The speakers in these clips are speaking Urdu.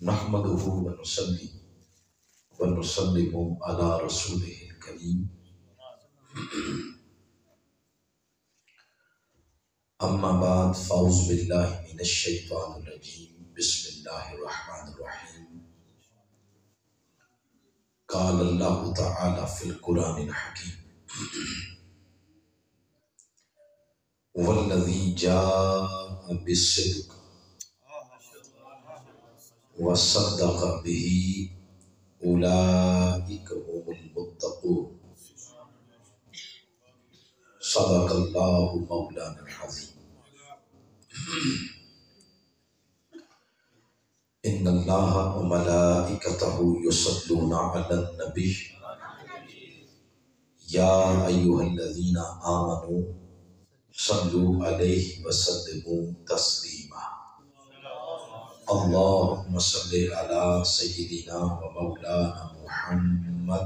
نحمده ونصلي ونسلم على رسوله الكريم أما بعد فأعوذ بالله من الشيطان الرجيم بسم الله الرحمن الرحيم قال الله تعالى في القرآن الحكيم والذي جاء بالصدق وصدق به أولئك هم المتقون صدق الله مولانا العظيم إن الله وملائكته يصلون على النبي يا أيها الذين آمنوا صلوا عليه وسلموا تسليما اللهم صل على سيدنا ومولانا محمد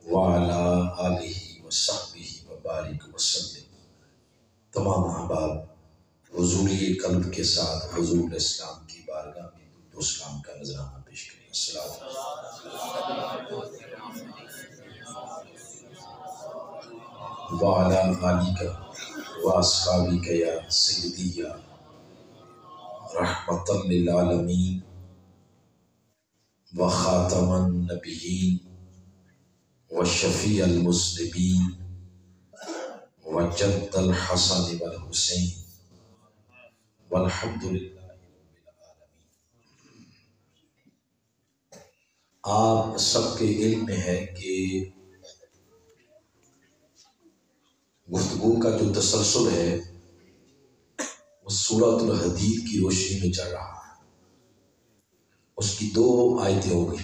وعلى آلہ وصحبہ وبارک وسلم۔ تمام احباب حضوری قلب کے ساتھ حضور اسلام کی بارگاہ میں درود و سلام کا نذرانہ پیش کریں۔ السلام علیکم وعلی آلک واصحابک یا سیدی یا رحمۃ للعالمین وخاتم النبیین وشفیع المذنبین وجد الحسن والحسین والحمد للہ رب العالمین۔ آپ سب کے علم میں ہے کہ گفتگو کا جو تسلسل ہے وہ سورۃ الحدید کی روشنی میں چل رہا ہے۔ اس کی 2 آیتیں ہو گئی۔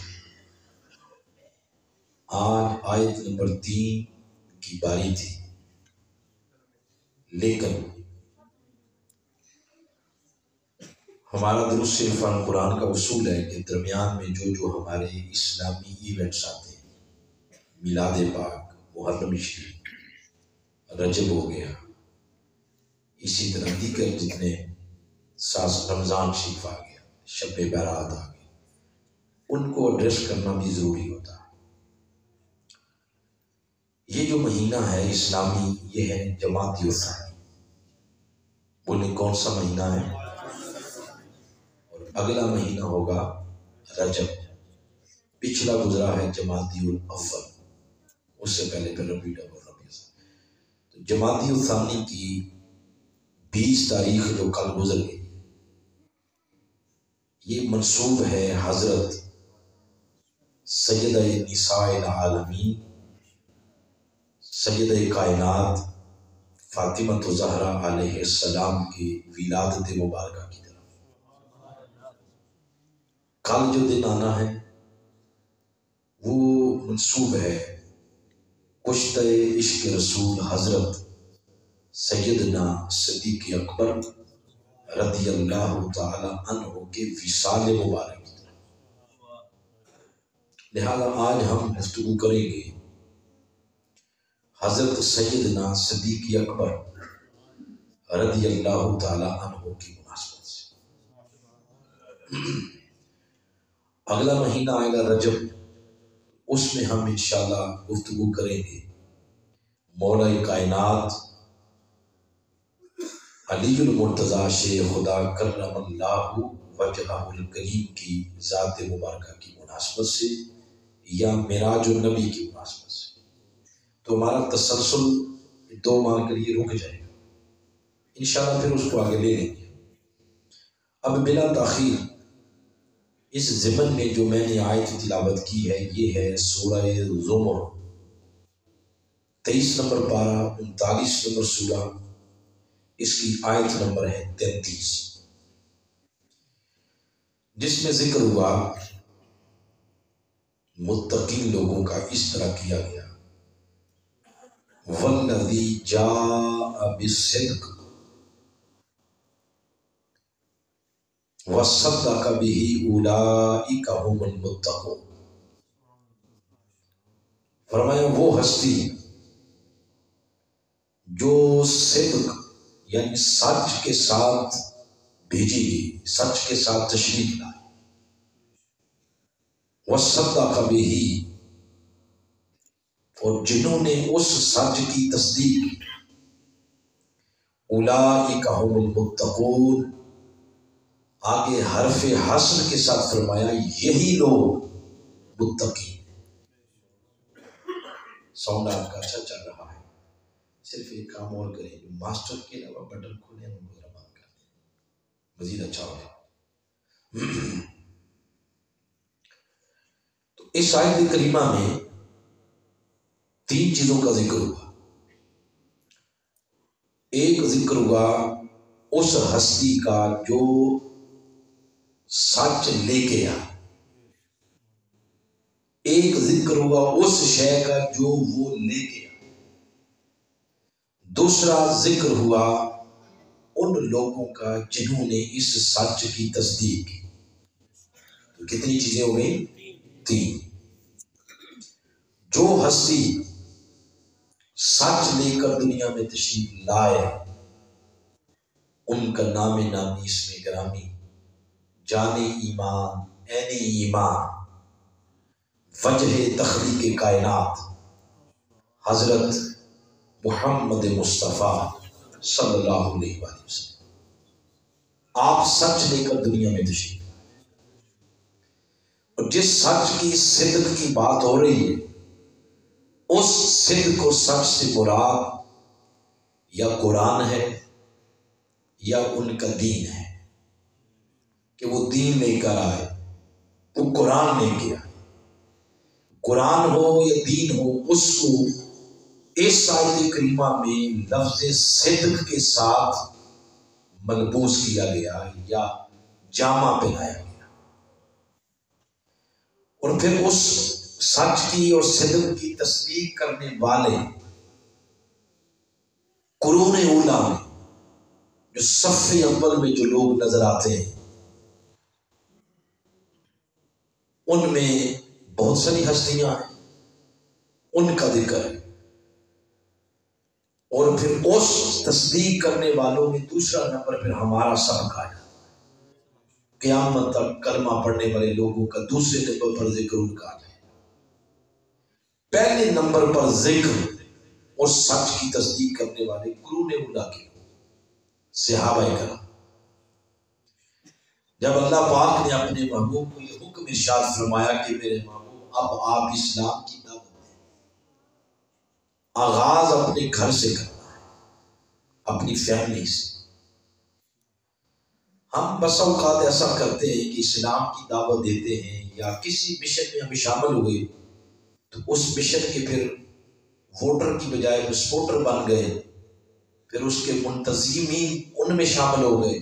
آج آیت نمبر 3 کی باری تھی، لیکن ہمارا دروس عرفان قرآن کا اصول ہے کہ درمیان میں جو ہمارے اسلامی ایونٹس آتے ہیں، میلاد پاک، محرم شریف، رجب ہو گیا، اسی طرح دیگر جتنے رمضان شریف آ گیا، شب برات آ گئی، ان کو ایڈریس کرنا بھی ضروری ہوتا ہے۔ یہ جو مہینہ ہے اسلامی، یہ ہے جمادی الثانی۔ بولیں کون سا مہینہ ہے؟ اور اگلا مہینہ ہوگا رجب، پچھلا گزرا ہے جمادی الاول، اس سے پہلے پھر ربیع الاول، تو جمادی الثانی کی 20 تاریخ جو کل گزر گئی، یہ منسوب ہے حضرت سیدہ نساء العالمین، سیدہ کائنات فاطمہ الزہرا علیہ السلام کی ولادت مبارکہ کی طرف۔ کل جو دن آنا ہے وہ منسوب ہے کشتہ عشق رسول حضرت سیدنا صدیق اکبر رضی اللہ تعالی عنہ کے وصال مبارک کی طرف۔ لہذا آج ہم گفتگو کریں گے حضرت سیدنا صدیق اکبر رضی اللہ تعالی عنہ کی مناسبت سے۔ اگلا مہینہ آئے گا رجب، اس میں ہم انشاءاللہ گفتگو کریں گے مولا کائنات علی المرتضیٰ شیخ خدا کرم اللہ وجہہ الکریم کی ذات مبارکہ کی مناسبت سے یا معراج النبی کی مناسبت سے۔ تو ہمارا تسلسل 2 ماہ کے لیے رک جائے گا، انشاءاللہ پھر اس کو آگے لے لیں گے۔ اب بلا تاخیر اس ضمن میں جو میں نے آیت تلاوت کی ہے، یہ ہے سورہ زمر، 23 نمبر پارہ، 39 نمبر سورہ، اس کی آیت نمبر ہے 33، جس میں ذکر ہوا متقین لوگوں کا اس طرح کیا گیا، والذی جاء بالصدق وصدق به اولئک هم المتقون۔ فرمایا وہ ہستی جو صدق یعنی سچ کے ساتھ بھیجی گئی، سچ کے ساتھ تشریف لائے، وصدق بہ، اور جنہوں نے اس سچ کی تصدیق کی، اولئک ھم المتقون، آگے حرف حصر کے ساتھ فرمایا یہی لوگ متقی۔ ساؤنڈ آپ کا اچھا چل رہا ہے، صرف ایک کام اور کریں، جو ماسٹر کے علاوہ بٹن کھولے ہیں ان کو ذرا بند کر دیں، مزید اچھا ہوگا۔ تو اس آیت کریمہ میں 3 چیزوں کا ذکر ہوا۔ ایک ذکر ہوا اس ہستی کا جو سچ لے کے آ، ایک ذکر ہوا اس شے کا جو وہ لے کے آ، دوسرا ذکر ہوا ان لوگوں کا جنہوں نے اس سچ کی تصدیق کی۔ تو کتنی چیزیں ہو گئی؟ 3۔ جو ہستی سچ لے کر دنیا میں تشریف لائے ان کا نام نامی اس میں گرامی، جان ایمان، عین ایمان، وجہ تخلیق کائنات حضرت محمد مصطفیٰ صلی اللہ علیہ وآلہ وسلم، آپ سچ لے کر دنیا میں تشریف لائے، اور جس سچ کی صدق کی بات ہو رہی ہے اس صدق کو سچ سے مراد یا قرآن ہے یا ان کا دین ہے، کہ وہ دین لے کر آئے، وہ قرآن لے کے آئے، قرآن ہو یا دین ہو، اس کو اس آیت کریمہ میں لفظ صدق کے ساتھ ملبوس کیا گیا یا جامہ پہنایا گیا، اور پھر اس سچ کی اور صدق کی تصدیق کرنے والے قرون اولا میں جو صف اول میں جو لوگ نظر آتے ہیں ان میں بہت ساری ہستیاں ہیں، ان کا ذکر ہے، اور پھر اس تصدیق کرنے والوں میں دوسرا نمبر پھر ہمارا سبق آیا، قیامت تک کلمہ پڑھنے والے لوگوں کا دوسرے نمبر پر ذکر ان کا آ جائے، پہلے نمبر پر ذکر اور سچ کی تصدیق کرنے والے قرون اولا کے صحابہ کرام۔ جب اللہ پاک نے اپنے محبوب کو یہ حکم ارشاد فرمایا کہ میرے محبوب اب آپ اسلام کی دعوت دیں، آغاز اپنے گھر سے کرنا ہے، اپنی فیملی سے۔ ہم بس اوقات ایسا کرتے ہیں کہ اسلام کی دعوت دیتے ہیں یا کسی مشن میں ہم شامل ہوئے تو اس مشن کے پھر ووٹر کی بجائے سپورٹر بن گئے، پھر اس کے منتظمین ان میں شامل ہو گئے،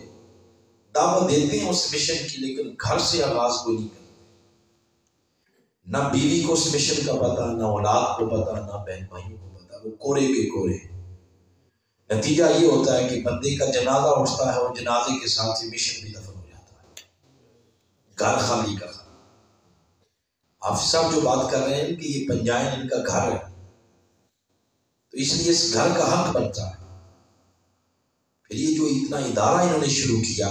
دعوت دیتے ہیں اس مشن کی لیکن گھر سے آغاز کوئی نہیں کرتے، نہ بیوی کو اس مشن کا پتہ، نہ اولاد کو پتہ، نہ بہن بھائیوں کو پتہ، وہ کورے کے کورے۔ نتیجہ یہ ہوتا ہے کہ بندے کا جنازہ اٹھتا ہے اور جنازے کے ساتھ ہی مشن بھی دفن ہو جاتا ہے، گھر خالی کا خالی۔ حافظ صاحب جو بات کر رہے ہیں کہ یہ پنجائن ان کا گھر ہے، تو اس لیے اس گھر کا حق بنتا ہے۔ پھر یہ جو اتنا ادارہ انہوں نے شروع کیا،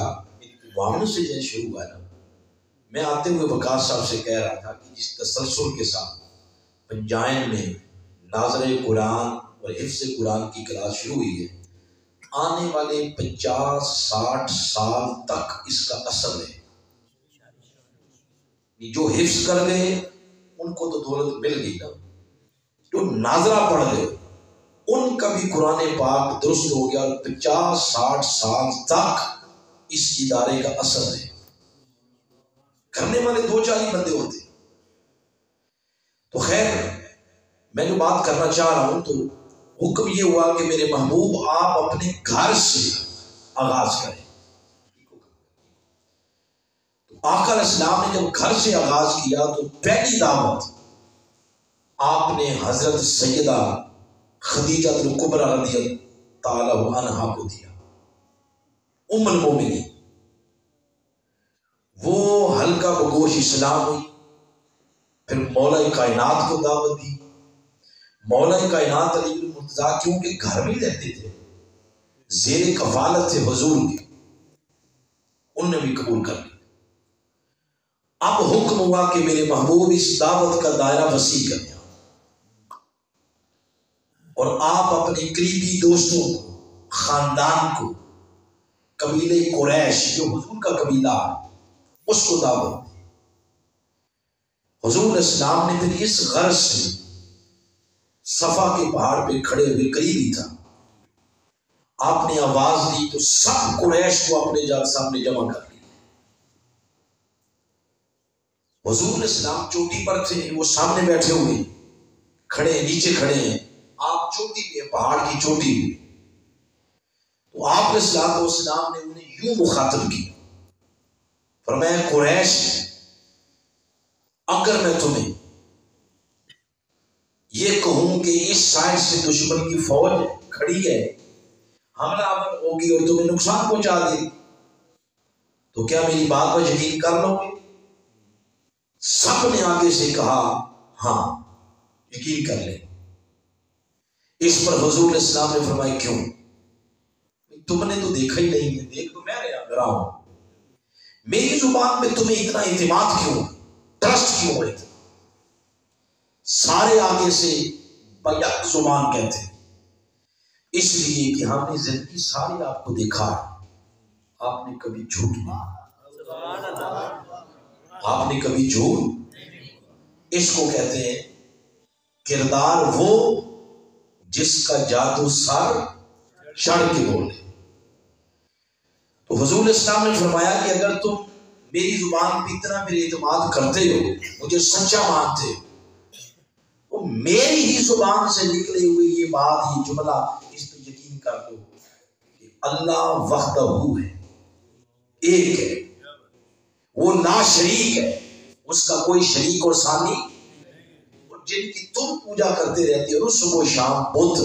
معاون سے جو شروع ہوا نا، میں آتے ہوئے وقاص صاحب سے کہہ رہا تھا کہ جس تسلسل کے ساتھ پنجائن میں ناظر قرآن اور حفظ قرآن کی کلاس شروع ہوئی ہے، آنے والے 50-60 سال تک اس کا اثر ہے۔ جو حفظ کر گئے ان کو تو دولت مل گئی نا، جو ناظرہ پڑھ گئے ان کا بھی قرآن پاک درست ہو گیا، اور 50-60 سال تک اس ادارے کا اثر ہے۔ کرنے والے 2-4 ہی بندے ہوتے۔ تو خیر، میں جو بات کرنا چاہ رہا ہوں تو حکم یہ ہوا کہ میرے محبوب آپ اپنے گھر سے آغاز کریں۔ آقا علیہ السلام نے جب گھر سے آغاز کیا تو پہلی دعوت آپ نے حضرت سیدہ خدیجہ الکبریٰ رضی اللہ تعالی عنہا کو دیا، ام المومنین۔ وہ حلقہ بگوش اسلام ہوئی، پھر مولا کائنات کو دعوت دی۔ مولا کائنات علی المرتضیٰ کیونکہ گھر میں رہتے تھے، زیر کفالت تھے حضور کے، انہوں نے بھی قبول کر لیا۔ اب حکم ہوا کہ میرے محبوب اس دعوت کا دائرہ وسیع کریں اور آپ اپنے قریبی دوستوں کو، خاندان کو، قبیلے قریش جو حضور کا قبیلہ ہے اس کو دعوت دی۔ حضور اسلام نے پھر اس غرض سے صفا کے پہاڑ پہ کھڑے ہوئے، قریب ہی تھا، آپ نے آواز دی تو سب قریش کو اپنے سامنے جمع کر لیا۔ حضور اسلام چوٹی پر تھے، وہ سامنے بیٹھے ہوئے، کھڑے نیچے کھڑے ہیں، آپ چوٹی پہ، پہاڑ کی چوٹی پہ۔ تو آپ اسلام نے انہیں یوں مخاطب کیا، فرمایا قریش، اگر میں تمہیں یہ کہوں کہ اس سائڈ سے دشمن کی فوج کھڑی ہے، حملہ آور ہوگی اور تمہیں نقصان پہنچا دے، تو کیا میری بات پر یقین کر لو گے؟ سب نے آگے سے کہا ہاں یقین کر لیں۔ اس پر حضور اسلام نے فرمایا کیوں؟ تم نے تو دیکھا ہی نہیں ہے، دیکھ تو میں رہا ہوں، میری زبان پہ تمہیں اتنا اعتماد کیوں، ٹرسٹ کیوں ہے؟ سارے آگے سے بیک زبان کہتے ہیں، اس لیے کہ ہم نے زندگی ساری آپ کو دیکھا ہے، آپ نے کبھی جھوٹ نہیں، آپ نے کبھی جھوٹ، اس کو کہتے ہیں کردار وہ جس کا جادو سر چڑھ کے بولے۔ تو حضور اسلام نے فرمایا کہ اگر تم میری زبان پہ اتنا میرے اعتماد کرتے ہو، مجھے سچا مانتے ہو، تو میری ہی زبان سے نکلے ہوئے یہ بات، یہ جملہ، اس پہ یقین کر دو کہ اللہ وحدہ ہے، ایک ہے، وہ لا شریک ہے، اس کا کوئی شریک اور ثانی، اور جن کی تم پوجا کرتے رہتے ہو صبح و شام بت،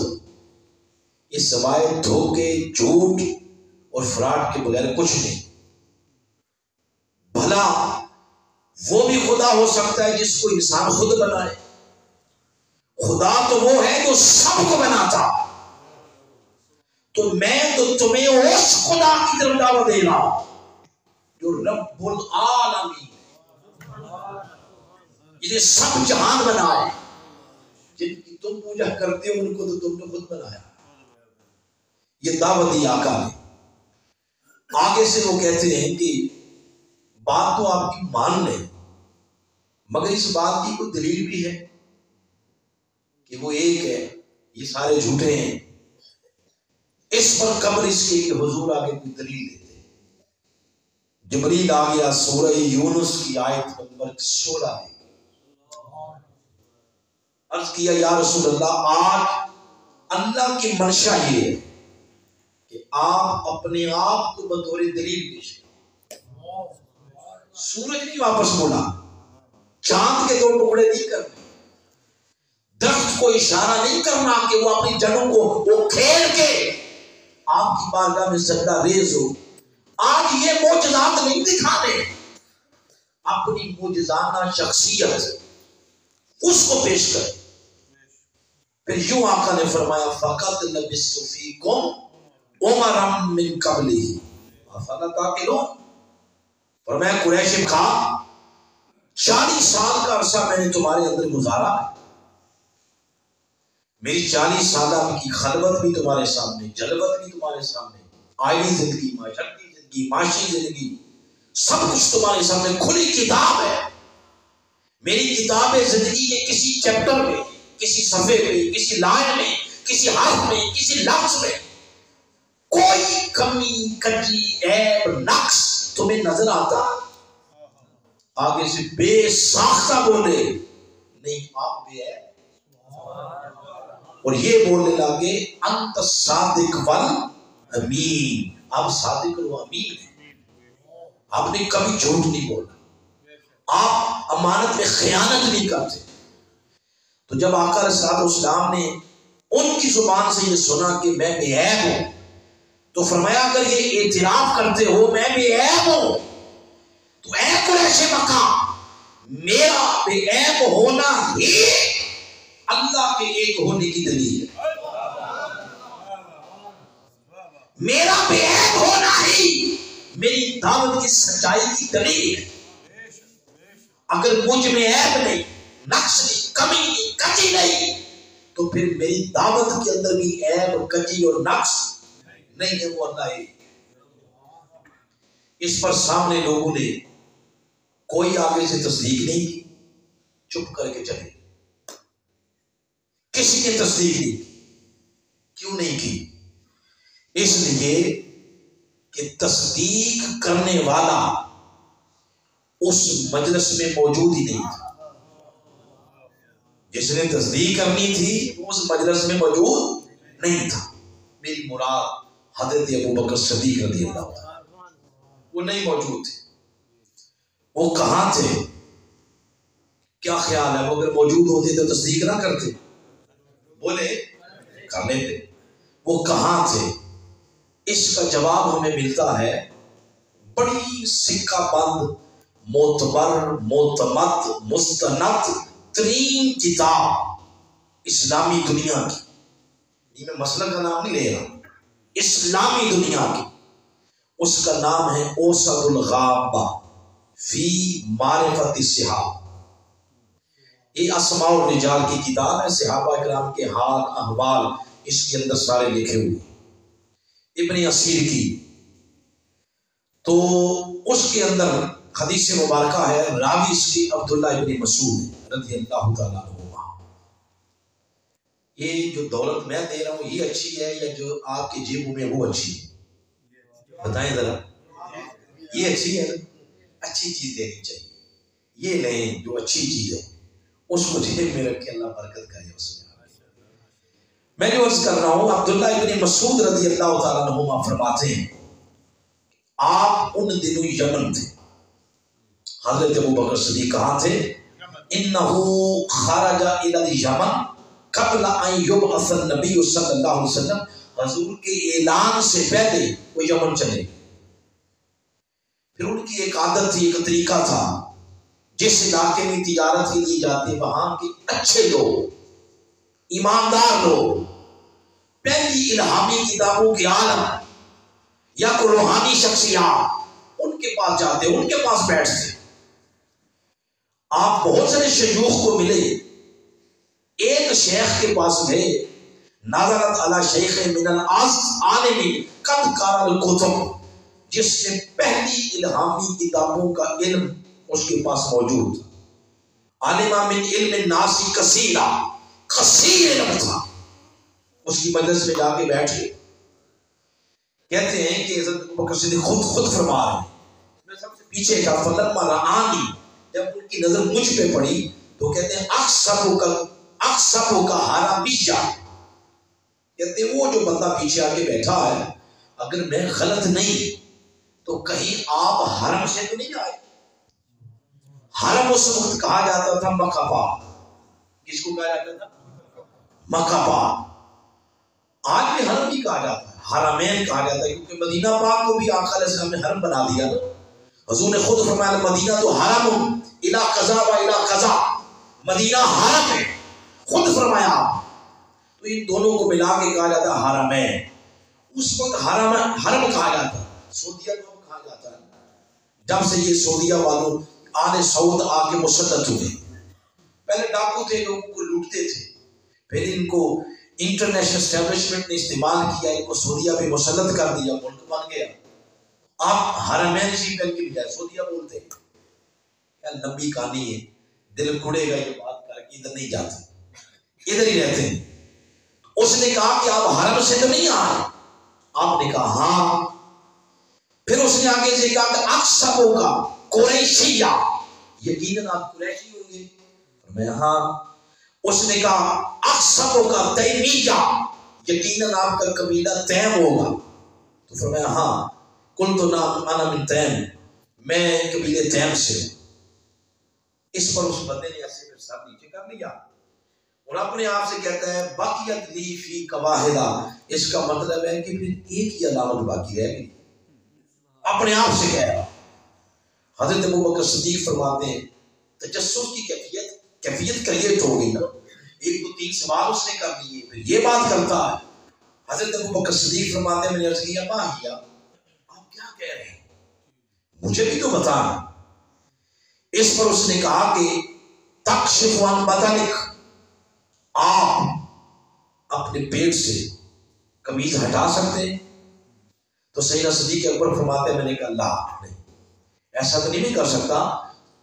اس سوائے دھوکے، جھوٹ اور فراڈ کے بغیر کچھ نہیں۔ بھلا وہ بھی خدا ہو سکتا ہے جس کو انسان خود بنائے، خدا تو وہ ہے جو سب کو بناتا، تو میں تو تمہیں اس خدا کی طرف دعوت دے رہا ہوں جو رب العالمین، جنہیں سب جہان بنائے، جن کی تم پوجا کرتے ہو ان کو تو تم نے خود بنایا۔ یہ دعوت دی آقا نے۔ آگے سے وہ کہتے ہیں کہ بات تو آپ کی مان لیں، مگر اس بات کی کوئی دلیل بھی ہے کہ وہ ایک ہے، یہ سارے جھوٹے ہیں؟ اس پر قبل اس کے کہ حضور آگے کوئی دلیل دیتے ہیں۔ جبریل آ گیا، سورہ یونس کی آیت نمبر 16 میں عرض کیا یا رسول اللہ، آج اللہ کی منشا یہ ہے کہ آپ اپنے آپ کو بطور دلیل پیش کریں۔ سورج نہیں واپس موڑا، چاند کے 2 ٹکڑے نہیں کرنے، درخت کو اشارہ نہیں کرنا کہ وہ اپنی جڑوں کو وہ کھیل کے آپ کی بارگاہ میں سجدہ ریز ہو۔ آج یہ معجزات نہیں دکھانے، اپنی معجزانہ شخصیت اس کو پیش کریں۔ پھر یوں آقا نے فرمایا فقط لبثت فیکم عمرا من قبلہ افلا تعقلون، فرمایا قریش کھا 40 سال کا عرصہ میں نے تمہارے اندر گزارا ہے، میری 40 سالہ کی خلوت بھی تمہارے سامنے، جلوت بھی تمہارے سامنے، آئلی زندگی، معاشرتی زندگی، معاشی زندگی، سب کچھ تمہارے سامنے کھلی کتاب ہے۔ میری کتاب زندگی کے کسی چیپٹر میں، کسی صفحے میں، کسی لائن میں، کسی حرف میں، کسی لفظ میں کوئی کمی، کجی، عیب، نقص تمہیں نظر آتا؟ آگے سے بے ساختہ بولے نہیں، آپ بے عیب، اور یہ بولنے لگے انت صادق والامین، آپ صادق و امین ہیں، آپ نے کبھی جھوٹ نہیں بولا، آپ امانت میں خیانت نہیں کرتے۔ تو جب آقا علیہ السلام نے ان کی زبان سے یہ سنا کہ میں بے عیب ہوں، تو فرمایا اگر یہ اعتراف کرتے ہو میں بے عیب ہوں تو اے قریش مکہ، میرا بے عیب ہونا ہی اللہ کے ایک ہونے کی دلیل ہے، میرا بے عیب ہونا ہی میری دعوت کی سچائی کی دلیل ہے۔ اگر مجھ میں عیب نہیں، نقص نہیں، کمی نہیں، کجی نہیں، تو پھر میری دعوت کے اندر بھی عیب، کجی اور نقص نہیں ہے، وہ اللہ ہے۔ اس پر سامنے لوگوں نے کوئی آگے سے تصدیق نہیں کی، چپ کر کے چلے، کسی نے تصدیق نہیں کی۔ کیوں نہیں کی؟ اس لیے کہ تصدیق کرنے والا اس مجلس میں موجود ہی نہیں تھا۔ جس نے تصدیق کرنی تھی وہ اس مجلس میں موجود نہیں تھا۔ میری مراد حضرت ابوبکر صدیق رضی اللہ عنہ، وہ نہیں موجود تھے۔ وہ کہاں تھے؟ کیا خیال ہے، وہ اگر موجود ہوتے تو تصدیق نہ کرتے؟ بولے کر لیتے۔ وہ کہاں تھے؟ اس کا جواب ہمیں ملتا ہے بڑی سکہ بند، معتبر، معتمد، مستند ترین کتاب اسلامی دنیا کی، میں مسلک کا نام نہیں لے رہا، اسلامی دنیا کی، اس کا نام ہے اوسط الغابہ فی معرفت الصحابہ۔ یہ اسماء الرجال کی کتاب ہے، صحابہ کرام کے حال احوال اس کے اندر سارے لکھے ہوئے، ابن اسیر کی۔ تو اس کے اندر حدیث مبارکہ ہے، راوی اس کی عبداللہ ابن مسعود رضی اللہ تعالیٰ عنہ۔ یہ جو دولت میں دے رہا ہوں یہ اچھی ہے یا جو آپ کے جیبوں میں وہ اچھی ہے؟ بتائیں ذرا، یہ اچھی ہے؟ اچھی چیز دینی چاہیے، یہ لیں جو اچھی چیز ہے، اس کو جیب میں رکھ کے اللہ برکت کرے اس میں۔ میں جو عرض کر رہا ہوں، عبداللہ ابن مسعود رضی اللہ تعالیٰ عنہ فرماتے ہیں آپ ان دنوں یمن تھے۔ حضرت ابوبکر صدیق کہاں تھے؟ انہو خرج الی الیمن قبل ان یبعث النبی صلی اللہ علیہ وسلم، حضور کے اعلان سے پہلے وہ یمن چلے۔ پھر ان کی ایک عادت تھی، ایک طریقہ تھا، جس علاقے میں تجارت کے لیے جاتے وہاں کے اچھے لوگ، ایماندار لوگ، پہلی الہامی کتابوں کے عالم یا کوئی روحانی شخصیات ان کے پاس جاتے، ان کے پاس بیٹھتے۔ آپ بہت سارے شیوخ کو ملے، ایک شیخ کے پاس گئے، نظرت علی شیخ من العالم قد قرأ الکتب، جس نے پہلی الہامی کتابوں کا علم اس کے پاس موجود تھا، عالم من علم الناس کثیرا، کثیر علم تھا۔ اس کی مجلس میں جا کے بیٹھ گئے۔ کہتے ہیں کہ حضرت ابوبکر صدیق خود فرما رہے ہیں، میں سب سے پیچھے تھا، فلما رآنی، جب ان کی نظر مجھ پہ پڑی تو کہتے ہیں اقصبو کا حرمیہ، کہتے ہیں وہ جو بندہ پیچھے آگے بیٹھا ہے اگر میں غلط نہیں تو کہیں آپ حرم سے تو نہیں آئے؟ حرم اس وقت کہا جاتا تھا مکہ پاک۔ کس کو کہا جاتا تھا؟ مکہ پاک۔ آج بھی حرم بھی کہا جاتا ہے، حرمین کہا جاتا ہے، کیونکہ مدینہ پاک کو بھی آقا علیہ السلام نے حرم بنا دیا نا۔ حضور نے خود فرمایا مدینہ تو حرم الی قضا و الی قضا، مدینہ حرم ہے، خود فرمایا۔ تو ان دونوں کو ملا کے کہا جاتا ہے حرمین۔ اس وقت حرم کہا جاتا ہے، سعودیہ کو کہا جاتا ہے۔ جب سے یہ سعودیہ والوں آل سعود آ کے مسلط ہوئے، پہلے ڈاکو تھے، لوگوں کو لوٹتے تھے، پھر ان کو انٹرنیشنل اسٹیبلشمنٹ نے استعمال کیا، ان کو سعودیہ پہ مسلط کر دیا، ملک بن گیا۔ آپ حرمین شریف کے بجائے سعودیہ بولتے ہیں، کیا لمبی کہانی ہے، دل کھڑے گا یہ بات کر کے، ادھر نہیں جاتے، ادھر ہی رہتے ہیں۔ اس نے کہا کہ آپ حرم سے تو نہیں آئے؟ آپ نے کہا ہاں۔ پھر اس نے آگے سے کہا کہ اقصبو کا قریشیہ، یقیناً آپ قریشی ہوں گے؟ میں ہاں۔ اس نے کہا اقصبو کا تیمیہ، یقیناً آپ کا قبیلہ تیم ہوگا؟ تو فرمایا ہاں۔ قلت نعم انا من تیم، میں قبیلے تیم سے ہوں۔ اس پر اس بندے نے ایسے پھر سر نیچے کر لیا اور اپنے آپ سے کہتا ہے بقیت لی فی قواہدہ، اس کا مطلب ہے کہ پھر ایک ہی علامت باقی رہ گئی۔ اپنے آپ سے کہہ رہا۔ حضرت ابوبکر صدیق فرماتے ہیں تجسس کی کیفیت کریٹ ہو گئی نا، ایک دو تین سوال اس نے کر لیے، پھر یہ بات کرتا ہے۔ حضرت ابوبکر صدیق فرماتے ہیں میں نے عرض کیا ما ہیا، آپ کیا کہہ رہے ہیں، مجھے بھی تو بتائیں۔ اس پر اس نے کہا کہ تکشف عن بدنک، آپ اپنے پیٹ سے قمیض ہٹا سکتے ہیں؟ تو سیدنا صدیق اکبر فرماتے ہیں میں نے کہا اللہ نہیں، ایسا تو نہیں کر سکتا،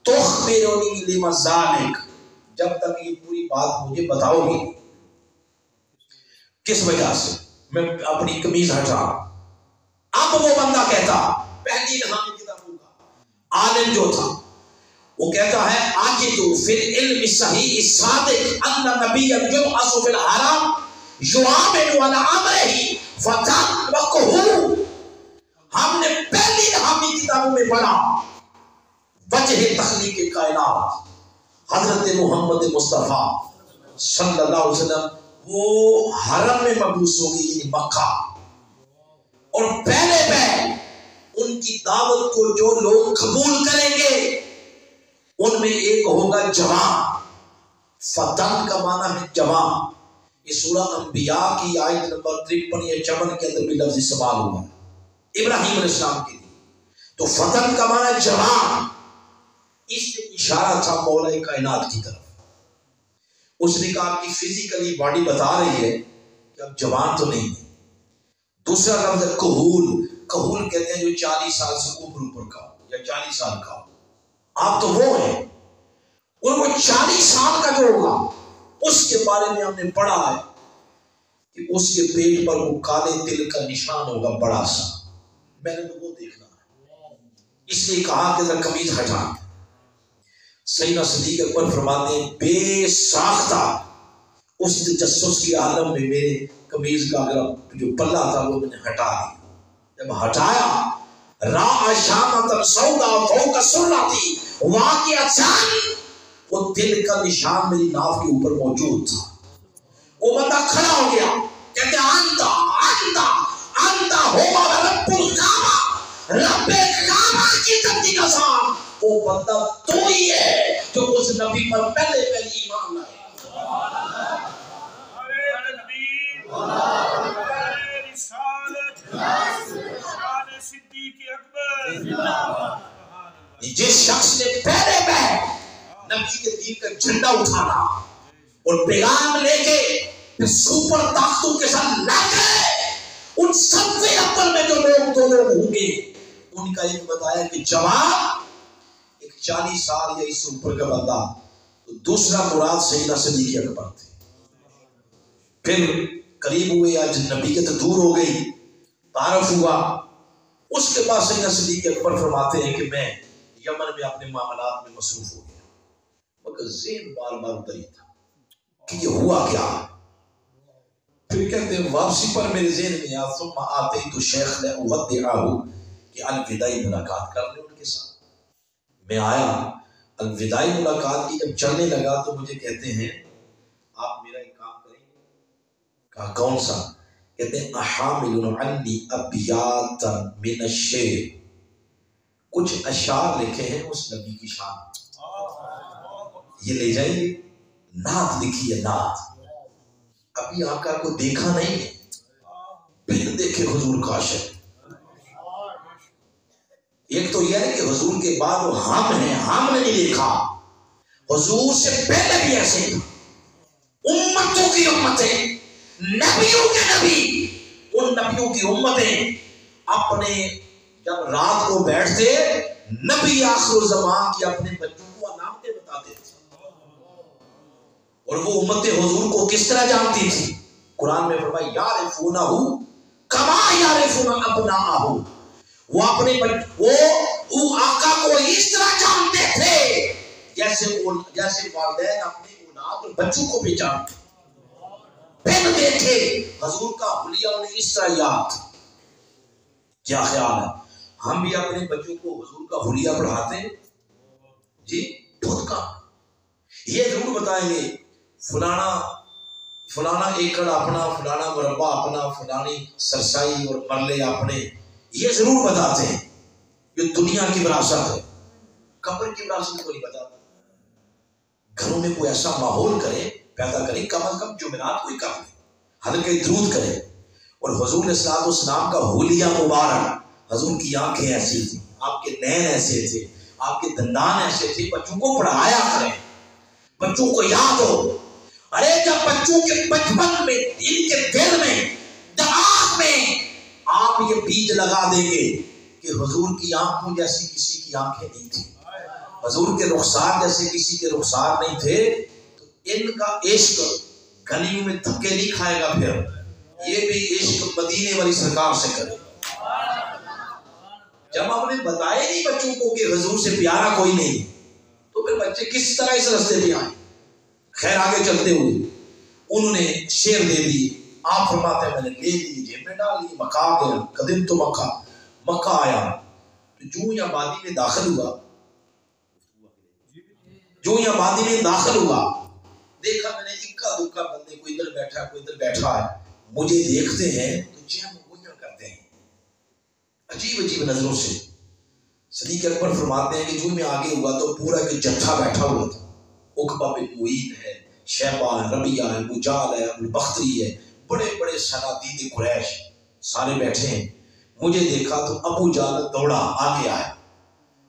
تخبرنی لما ذالک، جب تک یہ پوری بات مجھے بتاؤ گی کس وجہ سے میں اپنی قمیض ہٹا۔ اب وہ بندہ کہتا، پہلی الہامی کتابوں کا عالم جو تھا، وہ کہتا ہے آجدو فی العلم صحیح صادق ان نبی یبعث فی الحرام یعامل علی امرہ فتن وقہو۔ ہم نے پہلی الہامی کتابوں میں پڑھا وجہ تخلیق کائنات، حضرت محمد مصطفیٰ صلی اللہ علیہ وسلم وہ حرم میں مبعوث ہو گئی، یعنی مکہ، اور پہلے ان کی دعوت کو جو لوگ قبول کریں گے ان میں ایک ہوگا جوان۔ فتن کا معنی ہے جوان۔ یہ سورہ انبیاء کی آیت نمبر 53 یا 54 کے اندر بھی لفظ استعمال ہوا ہے ابراہیم علیہ السلام کے لیے۔ تو فتن کا معنی ہے جوان، اس سے اشارہ تھا مولا کائنات کی طرف۔ اس نے کہا آپ کی فزیکلی باڈی بتا رہی ہے کہ اب جوان تو نہیں ہے۔ دوسرا لفظ ہے کہول۔ کہول کہتے ہیں جو 40 سال سے اوپر کا ہو یا 40 سال کا ہو، آپ تو وہ ہیں، اور وہ 40 سال کا جو ہوگا اس کے بارے میں ہم نے پڑھا ہے کہ اس کے پیٹ پر وہ کالے تل کا نشان ہوگا بڑا سا، میں نے تو وہ دیکھنا ہے، اس لیے کہا کہ ذرا قمیض ہٹا۔ سیدنا صدیق اکبر فرماتے ہیں بے ساختہ اس تجسس کی عالم میں میرے قمیض کا جو پلہ تھا وہ میں نے ہٹا دیا۔ جب ہٹایا را شامۃ سودا فوق سرتی واقعہ چاند، وہ دل کا نشان میری ناف کے اوپر موجود تھا۔ وہ بندہ کھڑا ہو گیا، کہتے آندہ آندہ آندہ ہوما رب الکعبہ، رب کعبہ کی تبدی کا سام، وہ بندہ تو ہی ہے جو اس نبی پر پہلے ایمان لائے۔ جس شخص نے پہلے نبی کے دین کا جھنڈا اٹھانا اور پیغام لے کے سپر طاقتوں کے ساتھ لڑ گئے، ان سب سے اول میں جو لوگ دو لوگ ہوں گے ان کا ایک بتایا کہ جوان، ایک 40 سال یا اس سے اوپر کا بندہ، تو دوسرا مراد سیدنا صدیق اکبر تھے۔ پھر قریب ہوئے، آج نبی کے تو دور ہو گئی، تعارف ہوا، اس کے بعد سیدنا صدیق اکبر فرماتے ہیں کہ میں یمن میں اپنے معاملات میں مصروف ہو گیا، مگر ذہن بار بار ادھر ہی تھا کہ یہ ہوا کیا۔ پھر کہتے ہیں واپسی پر میرے ذہن میں آیا ثم آتیت شیخ لأودعہ، کہ الوداعی ملاقات کر لیں ان کے ساتھ۔ میں آیا، الوداعی ملاقات کی جب چلنے لگا تو مجھے کہتے ہیں آپ میرا ایک کام کریں گے؟ کہا کون سا؟ کہتے ہیں احامل عنی ابیاتا من الشعر، کچھ اشعار لکھے ہیں اس نبی کی شان، یہ لے جائیں گے؟ نعت لکھی ہے، نعت۔ ابھی آقا کو دیکھا نہیں ہے، پھر دیکھے حضور کا عاشق۔ ایک تو یہ ہے کہ حضور کے بعد وہ ہم ہیں، ہم نے نہیں دیکھا، حضور سے پہلے بھی ایسے تھا، امتوں کی امتیں، نبیوں کے نبی، ان نبیوں کی امتیں اپنے جب رات کو بیٹھتے نبی آخر الزمان کی اپنے بچوں کو علامتیں بتاتے تھے، اور وہ امت حضور کو کس طرح جانتی تھی؟ قرآن میں فرمایا یعرفونہ کما یعرفون ابناءہ، وہ اپنے وہ آقا کو اس طرح جانتے تھے جیسے والدین اپنے اولاد اور بچوں کو بھی جانتے۔ پھر دیکھے حضور کا حلیہ انہیں اس طرح یاد۔ کیا خیال ہے ہم بھی اپنے بچوں کو حضور کا حلیہ پڑھاتے ہیں؟ جی بہت کم۔ یہ ضرور بتائیں گے فلانا ایکڑ اپنا، فلانا مربع اپنا، فلانی سرسائی اور مرلے اپنے، یہ ضرور بتاتے ہیں۔ یہ دنیا کی وراثت ہے، قبر کی وراثت کو نہیں بتاتے۔ گھروں میں کوئی ایسا ماحول کرے، پیدا کرے، کم از کم جمعرات کوئی کر لے، حلقہ درود کرے۔ اور حضور علیہ السلام کا حلیہ مبارک، حضور کی آنکھیں ایسی تھی، آپ کے نین ایسے تھے، آپ کے دندان ایسے تھے، بچوں کو پڑھایا کریں، بچوں کو یاد ہو۔ ارے جب بچوں کے بچپن میں، ان کے دل میں، دماغ میں آپ یہ بیج لگا دیں گے کہ حضور کی آنکھوں جیسی کسی کی آنکھیں نہیں تھی، حضور کے رخسار جیسے کسی کے رخسار نہیں تھے، تو ان کا عشق گلیوں میں دھکے نہیں کھائے گا، پھر یہ بھی عشق مدینے والی سرکار سے کرے۔ جب ہم نے بتائے نہیں بچوں کو کہ حضور سے پیارا کوئی نہیں، تو پھر بچے کس طرح اس راستے پہ آئیں؟ خیر آگے چلتے ہوئے انہوں نے شیر دے دی، آپ فرماتے ہیں میں نے لے لی، جیب میں ڈال لی، مکہ آ گیا، قدم تو مکہ آیا، تو جو یا وادی میں داخل ہوا، جو یا وادی میں داخل ہوا، دیکھا میں نے اکا دکا بندے، کوئی ادھر بیٹھا کوئی ادھر بیٹھا ہے، مجھے دیکھتے ہیں تو چہم گوئیاں کرتے ہیں عجیب عجیب نظروں سے۔ صدیق اکبر فرماتے ہیں کہ جو میں آگے ہوا تو پورا کہ جتھا بیٹھا ہوا تھا، عقبہ بن معیط ہے، شیبہ ہے، ربیعہ ہے، بجال ہے، ابوالبختری ہے، بڑے بڑے صنادید قریش سارے بیٹھے ہیں۔ مجھے دیکھا تو ابو جہل دوڑا آگے آیا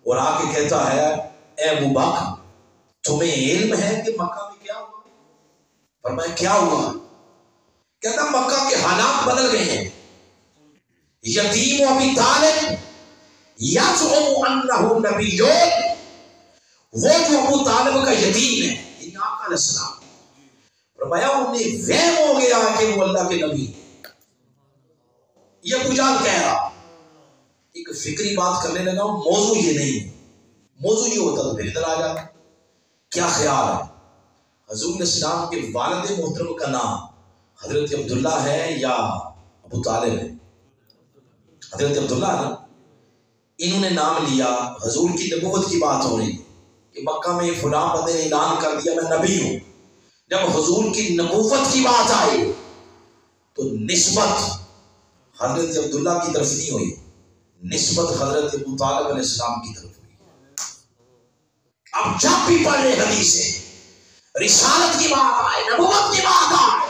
اور آ کے کہتا ہے اے ابو بکر تمہیں علم ہے کہ مکہ میں کیا ہوا؟ فرمایا کیا ہوا؟ کہتا مکہ کے حالات بدل گئے ہیں، یتیم ابی طالب یزعم انہ نبی، وہ جو ابو طالب کا یتیم ہے یعنی آقا علیہ السلام، فرمایا انہیں وہم ہو گیا کہ وہ اللہ کے نبی، یہ ابو جہل کہہ رہا۔ ایک فکری بات کرنے لگا ہوں، موضوع یہ نہیں ہے، موضوع یہ ہوتا تو پھر ادھر آ جاتا۔ کیا خیال ہے حضور علیہ السلام کے والد محترم کا نام حضرت عبداللہ ہے یا ابو طالب ہے؟ حضرت عبداللہ ہے نا، انہوں نے نام لیا، حضور کی نبوت کی بات ہو رہی کہ مکہ میں فلاں بندے نے اعلان کر دیا میں نبی ہوں۔ جب حضور کی نبوت کی بات آئی تو نسبت حضرت عبداللہ کی طرف نہیں ہوئی، نسبت حضرت ابو طالب علیہ السلام کی طرف ہوئی۔ اب جب بھی پڑھ رہے حدیثیں، رسالت کی بات آئے، نبوت کی بات آئے،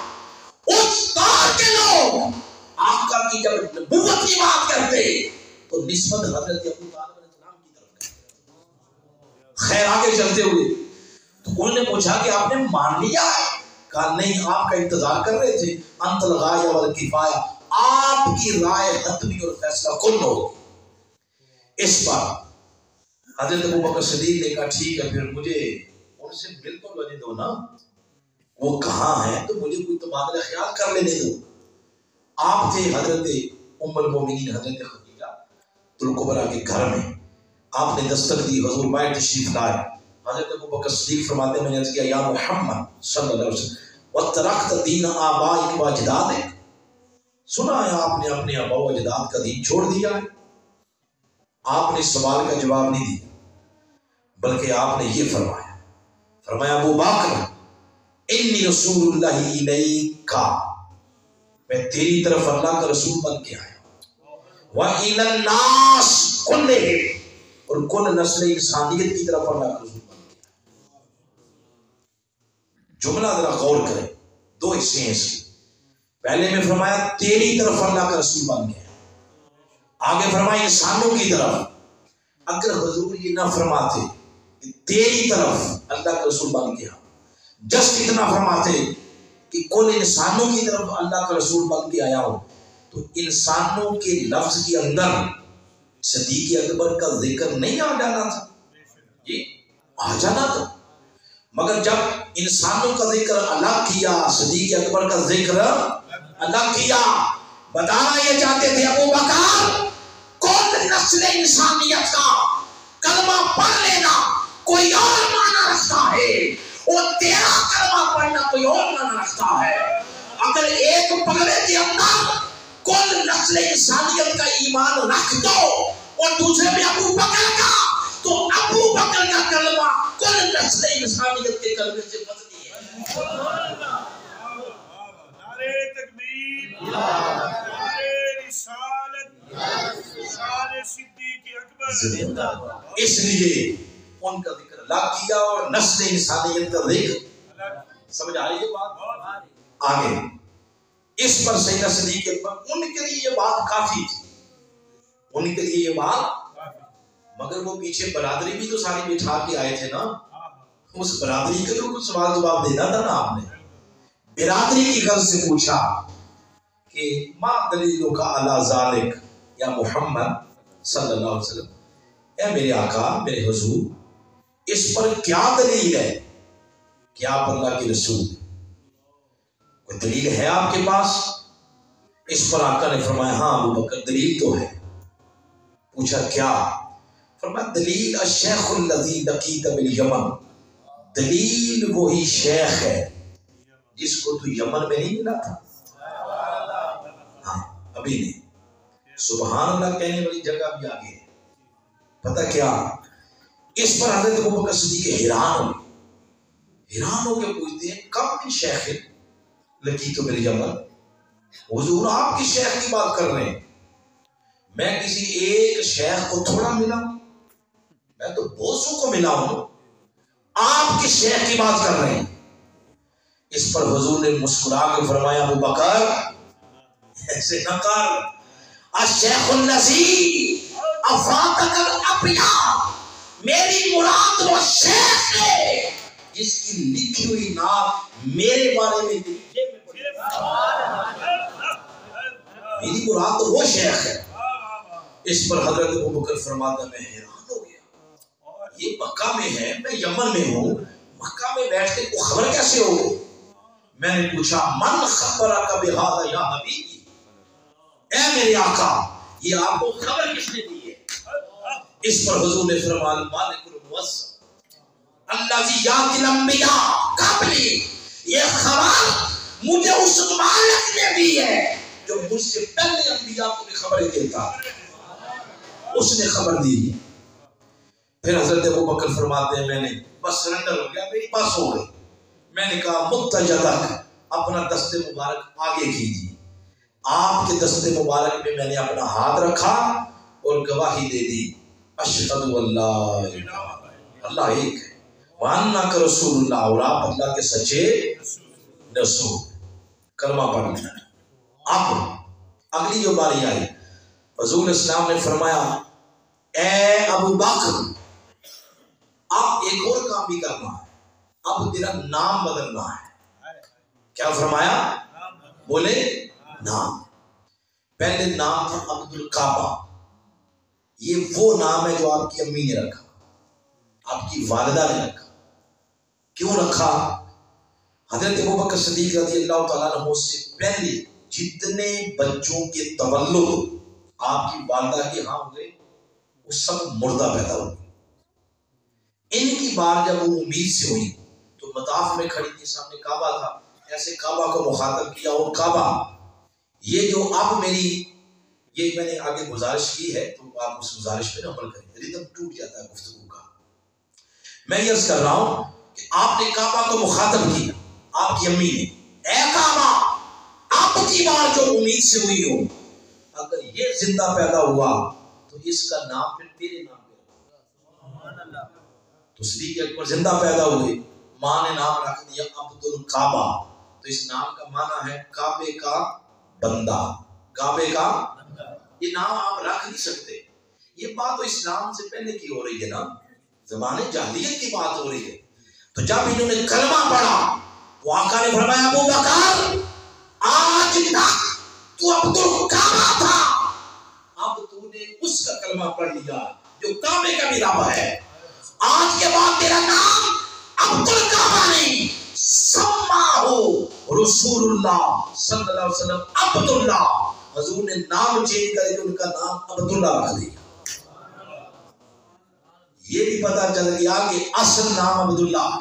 اس دور کے لوگ آقا کی جب نبوت کی بات کرتے تو نسبت حضرت ابو طالب علیہ السلام کی طرف کرتے۔ خیر آگے چلتے ہوئے تو انہوں نے پوچھا کہ آپ نے مان لیا ہے؟ کہا نہیں، آپ کا انتظار کر رہے تھے، انت الغایہ والکفایہ، آپ کی رائے حتمی اور فیصلہ کن ہو۔ اس پر حضرت ابوبکر صدیق نے کہا ٹھیک ہے پھر مجھے ان سے مل تو لینے دو نا، وہ کہاں ہیں تو مجھے کوئی تبادلہ خیال کر لینے دو۔ آپ تھے حضرت ام المومنین حضرت خدیجہ الکبریٰ کے گھر میں، آپ نے دستک دی، حضور باہر تشریف لائے۔ حضرت ابوبکر صدیق فرماتے ہیں میں نے عرض کیا یا محمد صلی اللہ علیہ وسلم وَتَرَكْتَ دِينَ آبَائِكَ وَأَجْدَادِكَ، سنا ہے آپ نے اپنے آباء و اجداد کا دین چھوڑ دیا ہے۔ آپ نے سوال کا جواب نہیں دیا بلکہ آپ نے یہ فرمایا، فرمایا ابو بکر انی رسول اللہ الیک، میں تیری طرف اللہ کا رسول بن کے آیا، وَإِلَى النَّاسِ كُلِّهِمْ، اور کل نسل انسانیت کی طرف اللہ کا رسول بن کے آیا۔ جملہ ذرا غور کریں، دو حصے ہیں اس کے۔ پہلے میں فرمایا تیری طرف اللہ کا رسول بن گیا، آگے فرمایا انسانوں کی طرف۔ اگر حضور یہ نہ فرماتے کہ تیری طرف اللہ کا رسول بن گیا، جسٹ اتنا فرماتے کہ کل انسانوں کی طرف اللہ کا رسول بن کے آیا ہو، تو انسانوں کے لفظ کے اندر صدیق اکبر کا ذکر نہیں آ جانا تھا، جی آ جانا تھا، مگر جب انسانوں کا ذکر الگ کیا، صدیق اکبر کا ذکر الگ کیا، بتانا یہ چاہتے تھے ابو بکر کل نسل انسانیت کا کلمہ پڑھ لینا کوئی اور معنی رکھتا ہے، اور تیرا کلمہ پڑھنا کوئی اور معنی رکھتا ہے۔ اگر ایک پگڑے کے اندر کل نسل انسانیت کا ایمان رکھ دو اور دوسرے میں ابو بکر کا، تو ابو بکر کا کلمہ کل نسل انسانیت کے کلمے سے بدلی ہے۔ نعرہ تکبیر، نعرہ رسالت، شان صدیق اکبر۔ اس لیے ان کا ذکر الگ کیا اور نسل انسانیت کا ذکر، سمجھ آ رہی ہے بات؟ آگے اس پر سیدنا صدیق اکبر ان کے لیے یہ بات کافی تھی، ان کے لیے یہ بات، مگر وہ پیچھے برادری بھی تو ساری بٹھا کے آئے تھے نا، اس برادری کے تو کچھ سوال جواب دینا تھا نا آپ نے. برادری کی غرض سے پوچھا کہ ما دلیلک علی ذالک یا محمد صلی اللہ علیہ وسلم، اے میرے آقا میرے حضور اس پر کیا دلیل ہے کہ آپ اللہ کے رسول ہیں؟ کوئی دلیل ہے آپ کے پاس؟ اس پر آقا نے فرمایا ہاں ابو بکر دلیل تو ہے. پوچھا کیا؟ فرمایا دلیل الشیخ الذی لقیت بالیمن، دلیل وہی شیخ ہے جس کو تو یمن میں نہیں ملا تھا. ہاں ابھی نہیں. سبحان اللہ کہنے والی جگہ بھی آگے ہے. پتہ کیا؟ اس پر حضرت ابوبکر صدیق حیران ہو کے پوچھتے ہیں کب من شیخ لقیت بالیمن، حضور آپ کی شیخ کی بات کر رہے ہیں، میں کسی ایک شیخ کو تھوڑا ملا، میں تو بہت سو کو ملا ہوں، آپ کی شیخ کی بات کر رہے ہیں. اس پر حضور نے مسکرا کے فرمایا ابو بکر ایسے نہ کر، الشیخ الذی افاقک الانبیاء، میری مراد وہ شیخ ہے جس کی لکھی ہوئی نعت میرے بارے میں میری مراد تو وہ شیخ ہے. اس پر حضرت ابوبکر فرماتا میں حیران ہو گیا، یہ مکہ میں ہے میں یمن میں ہوں، مکہ میں بیٹھ کے کو خبر کیسے ہو گئی؟ میں نے پوچھا من خبرک بہذا یا حبیبی، اے میرے آقا یہ آپ کو خبر کس نے دی ہے؟ اس پر حضور نے فرمایا مالک الموصل الذی یاتی الانبیاء قبلی، یہ خبر مجھے اس مالک نے دی ہے جو مجھ سے پہلے انبیاء کو بھی خبریں دیتا، اس نے خبر دی. پھر حضرت ابوبکر فرماتے ہیں میں نے بس سرنڈر ہو گیا، میری بس ہو گئی. میں نے کہا متجدک، اپنا دست مبارک آگے کیجیے. آپ کے دست مبارک میں نے اپنا ہاتھ رکھا اور گواہی دے دی اشہد اللہ اللہ ایک ہے وانک رسول اللہ، اور آپ اللہ کے سچے رسول. کلمہ پڑھ لیا. اب اگلی جو باری آئی حضور اسلام نے فرمایا اے ابو بکر اب ایک اور کام بھی کرنا ہے، اب تیرا نام بدلنا ہے. کیا فرمایا؟ بولے نام. پہلے نام تھا عبد الکعبہ، یہ وہ نام ہے جو آپ کی امی نے رکھا، آپ کی والدہ نے رکھا. کیوں رکھا؟ حضرت ابوبکر صدیق رضی اللہ تعالیٰ عنہ سے پہلے جتنے بچوں کے تولد آپ کی والدہ کے ہاں ہوئے وہ سب مردہ پیدا ہوئے. ان کی بار جب وہ امید سے ہوئی تو مطاف میں کھڑی تھی، سامنے کعبہ تھا، ایسے کعبہ کو مخاطب کیا اور کعبہ یہ جو اب میری یہ میں نے آگے گزارش کی ہے تو آپ اس گزارش پہ عمل کریں، ریدم ٹوٹ جاتا ہے گفتگو کا. میں یہ عرض کر رہا ہوں کہ آپ نے کعبہ کو مخاطب کیا، آپ کی امی نے، اے کعبہ آپ کی بار جو امید سے ہوئی ہو اگر یہ زندہ پیدا ہوا تو اس کا نام پھر تیرے نام پہ. تو صدیق اکبر زندہ پیدا ہوئے، ماں نے نام رکھ دیا عبد الکعبہ. تو اس نام کا معنی ہے کعبے کا بندہ، کعبے کا. یہ نام آپ رکھ نہیں سکتے. یہ بات تو اسلام سے پہلے کی ہو رہی ہے نا، زمانے جاہلیت کی بات ہو رہی ہے. تو جب انہوں نے کلمہ پڑھا تو آقا نے فرمایا ابو بکر آج تک تو عبد الکعبہ تھا، اب تو نے اس کا کلمہ پڑھ لیا جو کعبے کا بھی رب ہے. آج کے بعد تیرا نام عبد الکعبہ نہیں، سماہو رسول اللہ صلی اللہ علیہ وسلم عبد اللہ. حضور نے نام چینج کرے تو ان کا نام عبد اللہ رکھ دیا. یہ بھی پتا چل گیا کہ اصل نام عبد اللہ.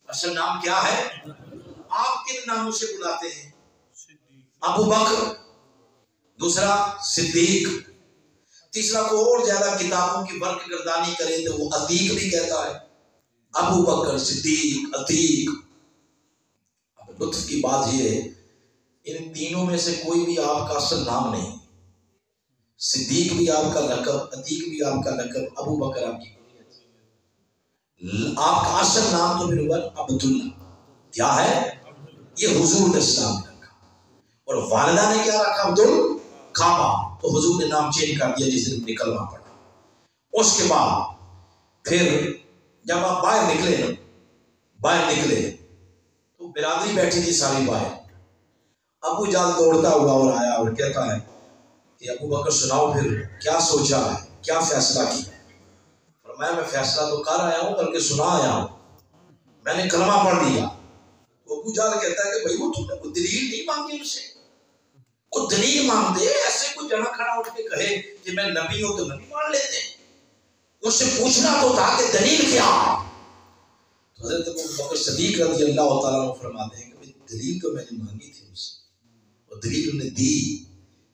اصل نام کیا ہے؟ آپ کن ناموں سے بلاتے ہیں؟ ابو بکر، دوسرا صدیق، تیسرا کو اور زیادہ کتابوں کی برق گردانی کریں تو وہ عتیق بھی کہتا ہے. ابو بکر، صدیق، عتیق. اب لطف کی بات یہ ہے ان تینوں میں سے کوئی بھی آپ کا اصل نام نہیں. صدیق بھی آپ کا لقب، عتیق بھی آپ کا لقب، ابو بکر آپ کی آپ کا اصل نام تو پھر عبداللہ. کیا ہے؟ یہ حضور نے اسلام نے رکھا اور والدہ نے کیا رکھا؟ عبد الکعبہ. تو حضور نے نام چینج کر دیا جس نے کلمہ پڑھا. اس کے بعد پھر جب آپ باہر نکلے تو برادری بیٹھی تھی ساری باہر. ابو جان دوڑتا ہوا اور آیا اور کہتا ہے کہ ابو بکر سناؤ پھر کیا سوچا ہے, کیا فیصلہ کیا؟ فرمایا میں فیصلہ تو کر آیا ہوں بلکہ سنا آیا ہوں, میں نے کلمہ پڑھ لیا. ابو جان کہتا ہے کہ بھائی وہ تم نے کوئی دلیل نہیں مانگی ان سے؟ کوئی دلیل مانگتے ایسے کوئی جنا کھڑا اٹھ کے کہے کہ میں نبی ہوں تو نبی مان لیتے ہیں. اس سے پوچھنا تو تھا کہ دلیل کیا؟ تو حضرت ابو بکر صدیق رضی اللہ تعالیٰ عنہ فرماتے ہیں کہ دلیل تو میں نے مانگی تھی ان سے اور دلیل انہیں دی.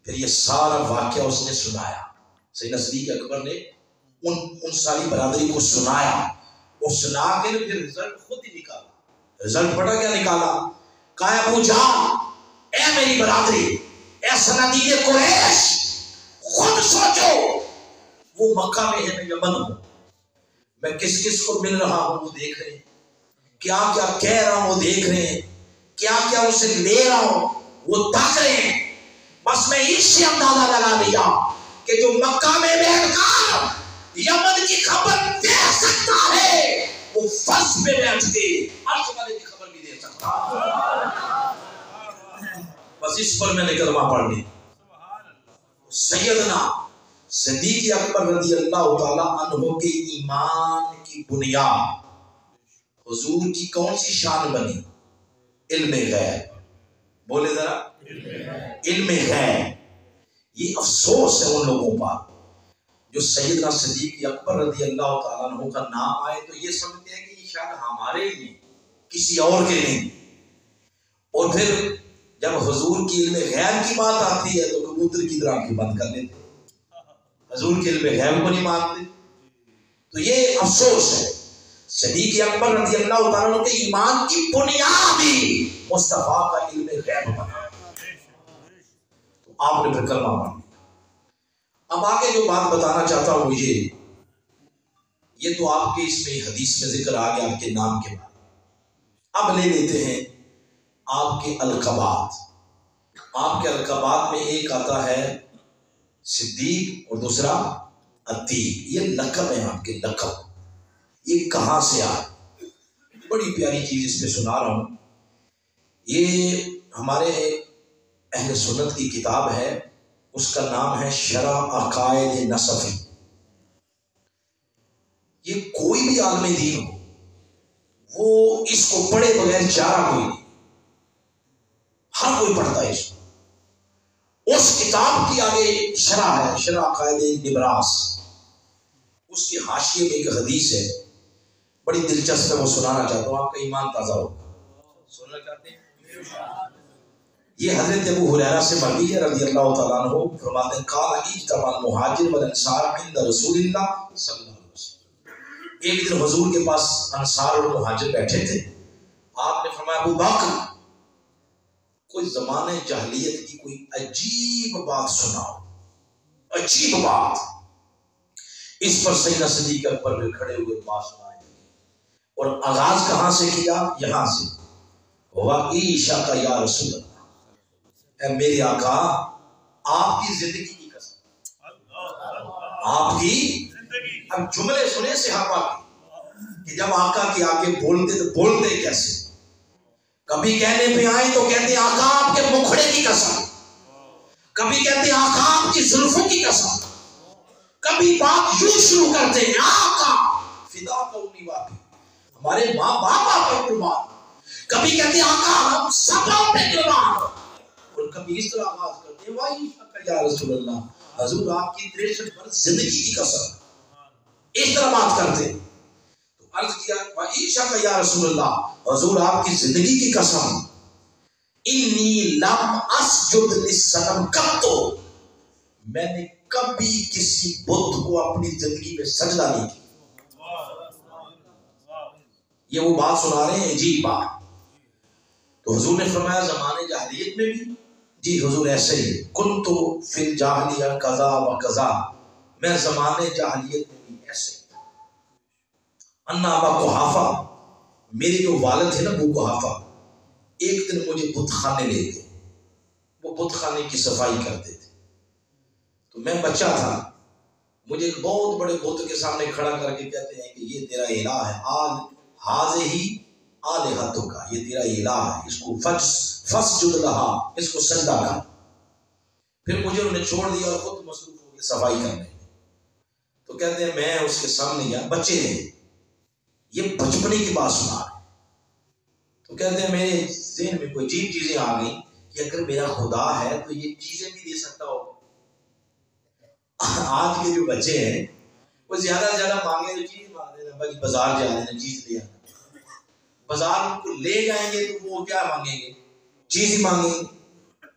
پھر یہ سارا واقعہ اس نے سنایا. سیدنا صدیق اکبر نے ان ساری برادری کو سنایا اور سنا کے پھر رزلٹ خود ہی نکالا. رزلٹ پڑا کیا نکالا؟ کہا ابو جان اے میری برادری, اے صنادید قریش, خود سوچو وہ مکہ میں ہے میں یمن ہوں, میں کس کس کو مل رہا ہوں وہ دیکھ رہے ہیں, کیا کیا کہہ رہا ہوں وہ دیکھ رہے ہیں, کیا کیا اسے لے رہا ہوں وہ دیکھ رہے ہیں. بس میں اس سے اندازہ لگا لیا کہ جو مکہ میں بیٹھ کر یمن کی خبر دے سکتا ہے وہ فرش پہ بیٹھ کے عرش والے کی خبر بھی دے سکتا ہے. بس اس پر میں نے کلمہ پڑھ لی. سیدنا صدیق اکبر رضی اللہ تعالی عنہ کے ایمان کی بنیاد حضور کی کون سی شان بنی؟ علم غیب. بولے ذرا علم غیب. یہ افسوس ہے ان لوگوں پر جو سیدنا صدیق اکبر رضی اللہ تعالیٰ عنہ کا نام آئے تو یہ سمجھتے ہیں کہ یہ شاید ہمارے ہی کسی اور کے نہیں. اور پھر جب حضور کی علم غیب کی بات آتی ہے تو کبوتر کی طرح کی بند کر لیتے, حضور کے علم غیب کو نہیں مانتے. تو یہ افسوس ہے. صدیق اکبر رضی اللہ تعالیٰ عنہ کے ایمان کی بنیاد ہی مصطفیٰ کا علم غیب بنا. تو آپ نے پھر کلمہ پڑھ لیا. اب آگے جو بات بتانا چاہتا ہوں یہ تو آپ کے اس میں حدیث میں ذکر آ گیا آپ کے نام کے بعد. اب لے لیتے ہیں آپ کے القابات. آپ کے القابات میں ایک آتا ہے صدیق اور دوسرا عتیق. یہ لقب ہے آپ کے لقب. یہ کہاں سے آئے؟ بڑی پیاری چیز اس میں سنا رہا ہوں. یہ ہمارے اہل سنت کی کتاب ہے, اس کا نام ہے شرح عقائد نصفی. یہ کوئی بھی عالم دین ہو وہ اس کو پڑھے بغیر چارہ کوئی نہیں, ہر کوئی پڑھتا ہے اس کو. اس کتاب کی آگے شرح ہے, شرح عقائد نبراس. اس کے حاشیے میں ایک حدیث ہے بڑی دلچسپ ہے, وہ سنانا چاہتا ہوں, آپ کا ایمان تازہ ہو. سننا چاہتے ہیں؟ یہ حضرت ابو ہریرہ سے مروی ہے رضی اللہ تعالیٰ عنہ. فرماتے ہیں قال اجتمع المہاجر والانصار عند رسول اللہ صلی اللہ علیہ وسلم. ایک دن حضور کے پاس انصار اور مہاجر بیٹھے تھے. آپ نے فرمایا ابو بکر کوئی زمانے جاہلیت کی کوئی عجیب بات سناؤ, عجیب بات. اس پر سیدنا صدیق اکبر بھی کھڑے ہوئے بات سنائے اور آغاز کہاں سے کیا؟ یہاں سے. وَعِيشَ کا یا رسول اللہ, اے میرے آقا آپ کی زندگی کی قسم, آپ کی. اب جملے سنے صحابہ کے کہ جب آقا کے آگے بولتے تو بولتے کیسے. کبھی کہنے پہ آئے تو کہتے آقا آپ کے مکھڑے کی قسم, کبھی کہتے آقا آپ کی زلفوں کی قسم, کبھی بات یوں شروع کرتے ہیں آقا فدا کا امی واقعی ہمارے ماں باپ آپ پر قربان, کبھی کہتے ہیں آقا ہم سب آپ پہ قربان, اور کبھی اس طرح آغاز کرتے ہیں وَعِيشَ یا رسول اللہ, حضور آپ کی 63 برس زندگی کی قسم. اس طرح بات کرتے ہیں. تو عرض کیا وَعِيشَ یا رسول اللہ, حضور آپ کی زندگی کی قسم. انی لم اسجد للصنم قط, میں نے کبھی کسی بت کو اپنی زندگی میں سجدہ نہیں کیا. یہ وہ بات سنا رہے ہیں عجیب بات. تو حضور نے فرمایا زمانے جاہلیت میں بھی جی حضور ایسے ہی کنت فی الجاہلیہ قضا و قضا, میں زمانے جاہلیت میں بھی ایسے ہی. انا ابا قحافہ, میرے جو والد تھے نا ابو قحافہ, ایک دن مجھے بت خانے لے گئے. وہ بت خانے کی صفائی کرتے تھے. تو میں بچہ تھا, مجھے ایک بہت بڑے بت کے سامنے کھڑا کر کے کہتے ہیں کہ یہ تیرا الہ ہے، حاضی آلہتک کا، یہ تیرا الہ ہے، اس کو فسجد لہا، اس کو سجدہ کر۔ پھر مجھے انہوں نے چھوڑ دیا اور خود مصروف ہو کے صفائی کرنے میں۔ تو کہتے ہیں میں اس کے سامنے گیا، بچے ہیں یہ بچپنے کی بات سنا رہے، تو کہتے ہیں میرے ذہن میں کوئی عجیب چیزیں آ گئیں کہ اگر میرا خدا ہے تو یہ چیزیں بھی دے سکتا ہوگا۔ آج کے جو بچے ہیں وہ زیادہ سے زیادہ مانگے تو چیز مانگتے ہیں، بھائی بازار جا رہے ہیں چیز لے آنا، بازار ان کو لے جائیں گے تو وہ کیا مانگیں گے؟ چیز ہی مانگیں گے،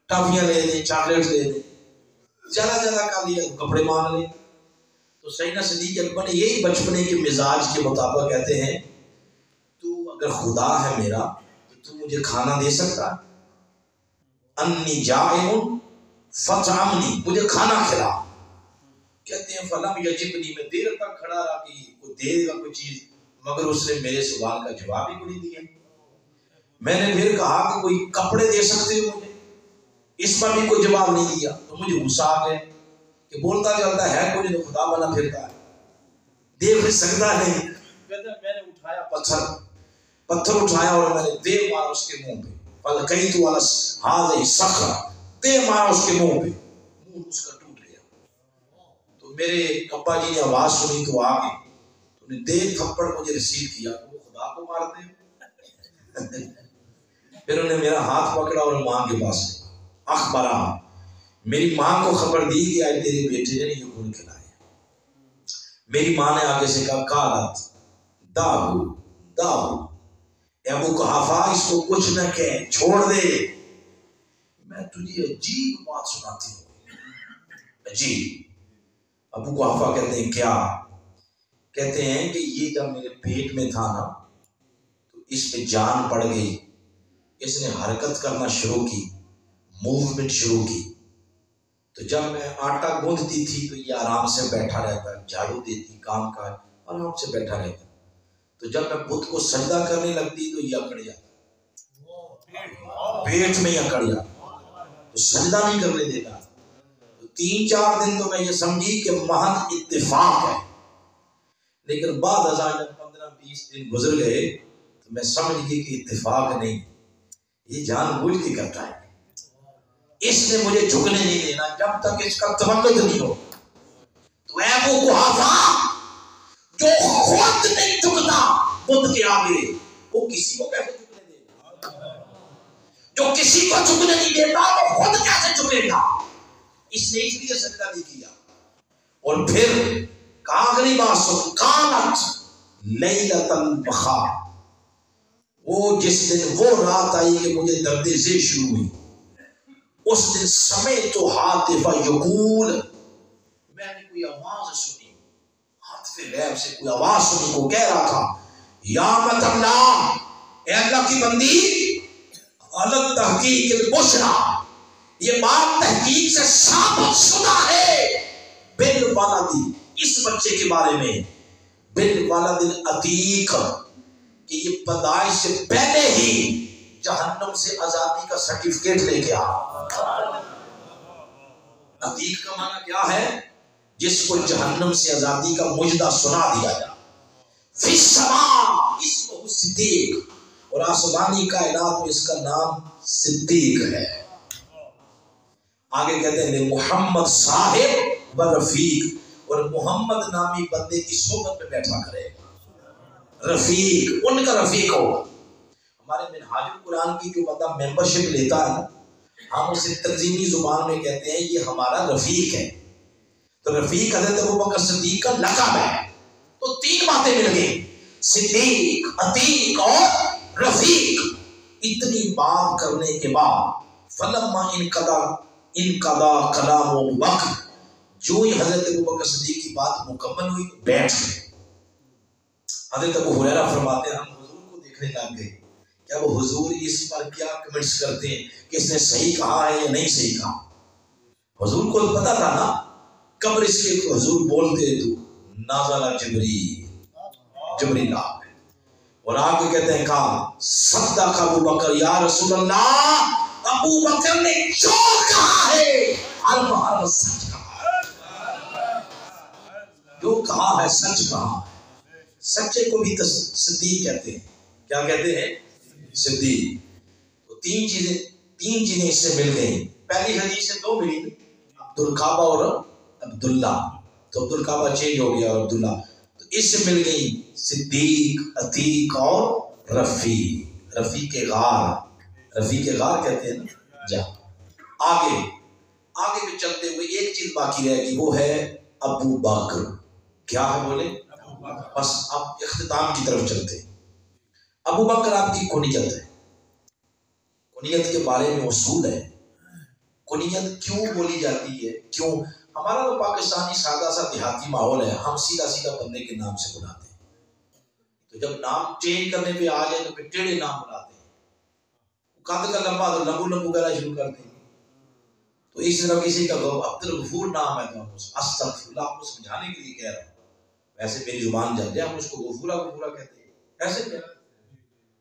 ٹافیاں لے دیں، چاکلیٹ لے دیں، زیادہ سے زیادہ کر لیا کپڑے مانگ لیں۔ تو سیدنا صدیق اکبر نے یہی بچپنے کے مزاج کے مطابق کہتے ہیں تو اگر خدا ہے میرا تو مجھے کھانا دے سکتا، انی جائع فطعمنی، مجھے کھانا کھلا۔ کہتے ہیں فلم یجبنی، میں دیر تک کھڑا رہا کہ کوئی دے گا کوئی چیز، مگر اس نے میرے سوال کا جواب ہی نہیں دیا۔ میں نے پھر کہا کہ کوئی کپڑے دے سکتے ہو مجھے، اس پر بھی کوئی جواب نہیں دیا۔ تو مجھے غصہ آ گیا کہ بولتا چلتا ہے کوئی تو خدا بنا پھرتا ہے، دے پھر سکتا نہیں۔ کہتے ہیں میں نے اٹھایا پتھر اٹھایا اور میں نے دے مارا اس کے منہ پہ، فلقیت هذه الصخرة، دے مارا اس کے منہ پہ، منہ اس کا ٹوٹ گیا۔ تو میرے ابا جی نے آواز سنی تو آ گئے، تو نے دے تھپڑ مجھے رسید کیا کہ وہ خدا کو مارتے ہیں۔ پھر انہوں نے میرا ہاتھ پکڑا اور ماں کے پاس لے اخبرا، میری ماں کو خبر دی کہ آج تیرے بیٹے نے یہ گن کھلایا۔ میری ماں نے آگے سے کہا قالت داؤ ابو قحافہ، اس کو کچھ نہ کہہ، چھوڑ دے۔ میں تجھے عجیب بات سناتی ہوں، عجیب۔ ابو قحافہ کہتے ہیں کیا؟ کہتے ہیں کہ یہ جب میرے پیٹ میں تھا نا تو اس پہ جان پڑ گئی، اس نے حرکت کرنا شروع کی، موومنٹ شروع کی۔ تو جب میں آٹا گوندھتی تھی تو یہ آرام سے بیٹھا رہتا، جھاڑو دیتی، کام کاج آرام سے بیٹھا رہتا۔ تو جب میں بت کو سجدہ کرنے لگتی تو یہ اکڑ جاتا، پیٹ میں ہی اکڑ جاتا، تو سجدہ نہیں کرنے دیتا۔ تو 3-4 دن تو میں یہ سمجھی کہ محض اتفاق ہے، لیکن بعد ازاں جب 15-20 دن گزر گئے تو میں سمجھ گئی کہ اتفاق نہیں، یہ جان بوجھ کے کرتا ہے، اس نے مجھے جھکنے نہیں دینا جب تک اس کا تملک نہیں ہو۔ تو اے ابو قحافہ، جو خود نہیں جھکتا بت کے آگے، وہ کسی کو کیسے جھکنے دے گا؟ جو کسی کو جھکنے نہیں دیتا وہ خود کیسے جھکے گا؟ اس نے اس لیے سجدہ نہیں کیا۔ اور پھر کاغری باسو کانت لیلۃ البخار، وہ جس دن وہ رات آئی کہ مجھے درد ذی شروع ہوئی، اس دن سمیت ہاتف یقول، میں نے کوئی آواز سنی، ہاتف غیب سے کوئی آواز سنی، وہ کہہ رہا تھا یا مت اللہ، اے اللہ کی بندی، غلط تحقیق البشرا، یہ بات تحقیق سے ثابت شدہ ہے، بالولد، اس بچے کے بارے میں، بالولد العتیق، کہ یہ پیدائش سے پہلے ہی جہنم سے آزادی کا سرٹیفکیٹ لے کے آ۔ عتیق کا معنی کیا ہے؟ جس کو جہنم سے آزادی کا مجدہ سنا دیا جائے۔ فی السماء اسمہ صدیق، اور آسمانی کائنات میں اس کا نام صدیق ہے۔ آگے کہتے ہیں محمد صاحب و رفیق، اور محمد نامی بندے کی صحبت میں بیٹھا کرے گا، رفیق، ان کا رفیق ہوگا۔ ہمارے منہاج القرآن کی جو بندہ ممبرشپ لیتا ہے نا، ہم اسے تنظیمی زبان میں کہتے ہیں یہ ہمارا رفیق ہے۔ تو رفیق حضرت ابوبکر صدیق کا لقب ہے۔ تو 3 باتیں مل گئی، صدیق، عتیق اور رفیق۔ اتنی بات کرنے کے بعد فلما انقضا کلام ابوبکر، جو ہی حضرت ابوبکر صدیق کی بات مکمل ہوئی بیٹھ گئے۔ حضرت ابو ہریرہ فرماتے ہیں ہم حضور کو دیکھنے لگ گئے کہ اب حضور اس پر کیا کمنٹس کرتے ہیں کہ اس نے صحیح کہا ہے یا نہیں صحیح کہا۔ حضور کو پتا تھا نا، قبر اس کے حضور بولتے تو نازل جبریل آ گئے، اور آگے کہتے ہیں کہا صدق ابو بکر یا رسول اللہ، ابو بکر نے جو کہا ہے ہر سچ کہا ہے۔ جو کہا ہے سچ کہا ہے. سچے کو بھی صدیق کہتے ہیں. کیا کہتے ہیں؟ صدیق. تو تین چیزیں اس سے مل گئی. پہلی حدیث سے دو ملی، عبد الکعبہ اور عبداللہ. تو عبد الکعبہ چینج ہو گیا اور عبداللہ. تو اس سے مل گئی صدیق، عتیق اور رفیق. رفیق غار، رفیق غار کہتے ہیں نا. جا آگے پہ چلتے ہوئے ایک چیز باقی رہے گی، وہ ہے ابو بکر. کیا ہے بولے؟ بس اب اختتام کی طرف چلتے. ابو بکر آپ کی کنیت ہے. کنیت کے بارے میں اصول ہے. کنیت کیوں بولی جاتی ہے؟ کیوں؟ ہمارا تو پاکستانی سادہ سا دیہاتی ماحول ہے، ہم سیدھا بندے کے نام سے بلاتے ہیں. تو جب نام چینج کرنے پہ آ جائے تو پھر ٹیڑھے نام بلاتے ہیں. قد کا لمبا تو لمبو کہنا شروع کر دیں. تو اس طرح کسی کا عبد الغفور نام ہے تو ہم استغفر اللہ کو سمجھانے کے لیے کہہ رہا ہوں. ویسے میری زبان جل جائے ہم اس کو غفورا کہتے ہیں. ایسے کہہ رہا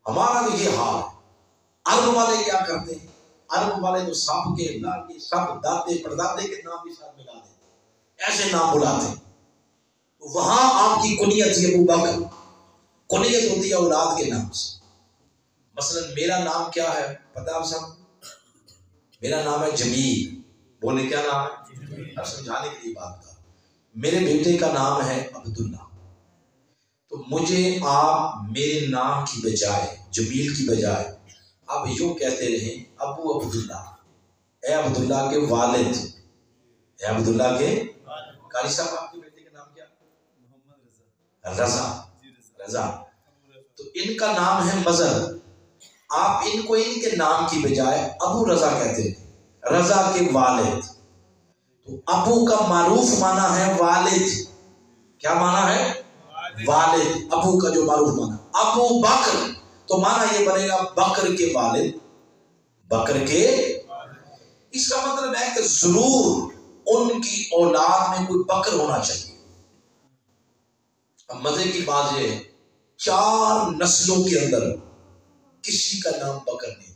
ہمارا تو یہ حال ہے. عرب والے کیا کرتے ہیں؟ عرب والے تو سب کے لاڈے، سب دادے پردادے کے نام بھی ساتھ ملا دیتے ہیں، ایسے نام بلاتے ہیں. تو وہاں آپ کی کنیت یہ ابو بکر، کنیت ہوتی ہے اولاد کے نام سے. مثلا میرا نام کیا ہے پتہ آپ سب؟ میرا نام ہے جمیل. بولے کیا نام ہے؟ اب سمجھانے کے لیے بات کر. میرے بیٹے کا نام ہے عبداللہ. تو مجھے آپ میرے نام کی بجائے، جمیل کی بجائے آپ یوں کہتے رہیں ابو عبداللہ. اے عبداللہ کے والد، اے عبداللہ کے قاری صاحب. آپ کے بیٹے کا نام کیا؟ رضا. تو ان کا نام ہے مظہر. آپ ان کو ان کے نام کی بجائے ابو رضا کہتے ہیں، رضا کے والد. تو ابو کا معروف معنی ہے والد. کیا معنی ہے؟ والد. ابو کا جو معروف معنی. ابو بکر تو معنی یہ بنے گا بکر کے والد، بکر کے. اس کا مطلب ہے کہ ضرور ان کی اولاد میں کوئی بکر ہونا چاہیے. اب مزے کی بات یہ ہے 4 نسلوں کے اندر کسی کا نام بکر نہیں.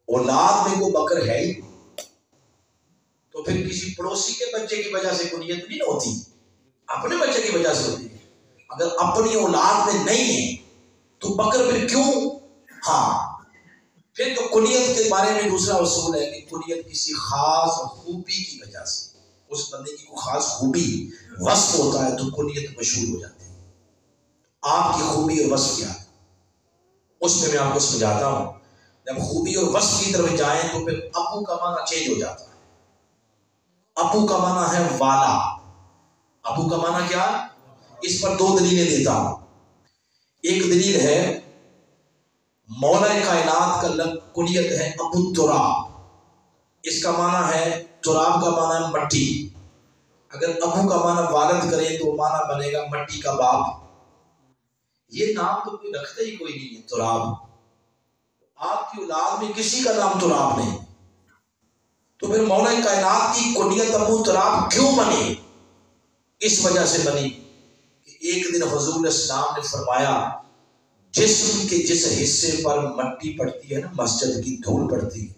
اولاد میں کوئی بکر ہے ہی تو پھر کسی پڑوسی کے بچے کی وجہ سے کنیت نہیں ہوتی، اپنے بچے کی وجہ سے ہوتی ہے. اگر اپنی اولاد میں نہیں ہے تو بکر پھر کیوں؟ ہاں پھر تو کنیت کے بارے میں دوسرا اصول ہے کہ کنیت کسی خاص خوبی کی وجہ سے، اس بندے کی کوئی خاص خوبی وصف ہوتا ہے تو کنیت مشہور ہو جاتی ہے. آپ کی خوبی اور وصف کیا ہے اس میں آپ کو سمجھاتا ہوں. جب خوبی اور وصف کی طرف جائیں تو پھر ابو کا معنی چینج ہو جاتا ہے. ابو کا معنی ہے والا. ابو کا معنی کیا؟ اس پر 2 دلیلیں دیتا ہوں. ایک دلیل ہے مولا کائنات کا کنیت ہے ابو تراب. اس کا معنی ہے، تراب کا معنی ہے مٹی. اگر ابو کا معنی والد کریں تو معنی بنے گا مٹی کا باپ. یہ نام تو کوئی رکھتا ہی کوئی نہیں ہے تراب. آپ کی اولاد میں کسی کا نام تراب نہیں. تو پھر مولا کائنات کی کنیت ابو تراب کیوں بنی؟ اس وجہ سے بنی کہ ایک دن حضور اسلام نے فرمایا جسم کے جس حصے پر مٹی پڑتی ہے نا، مسجد کی دھول پڑتی ہے،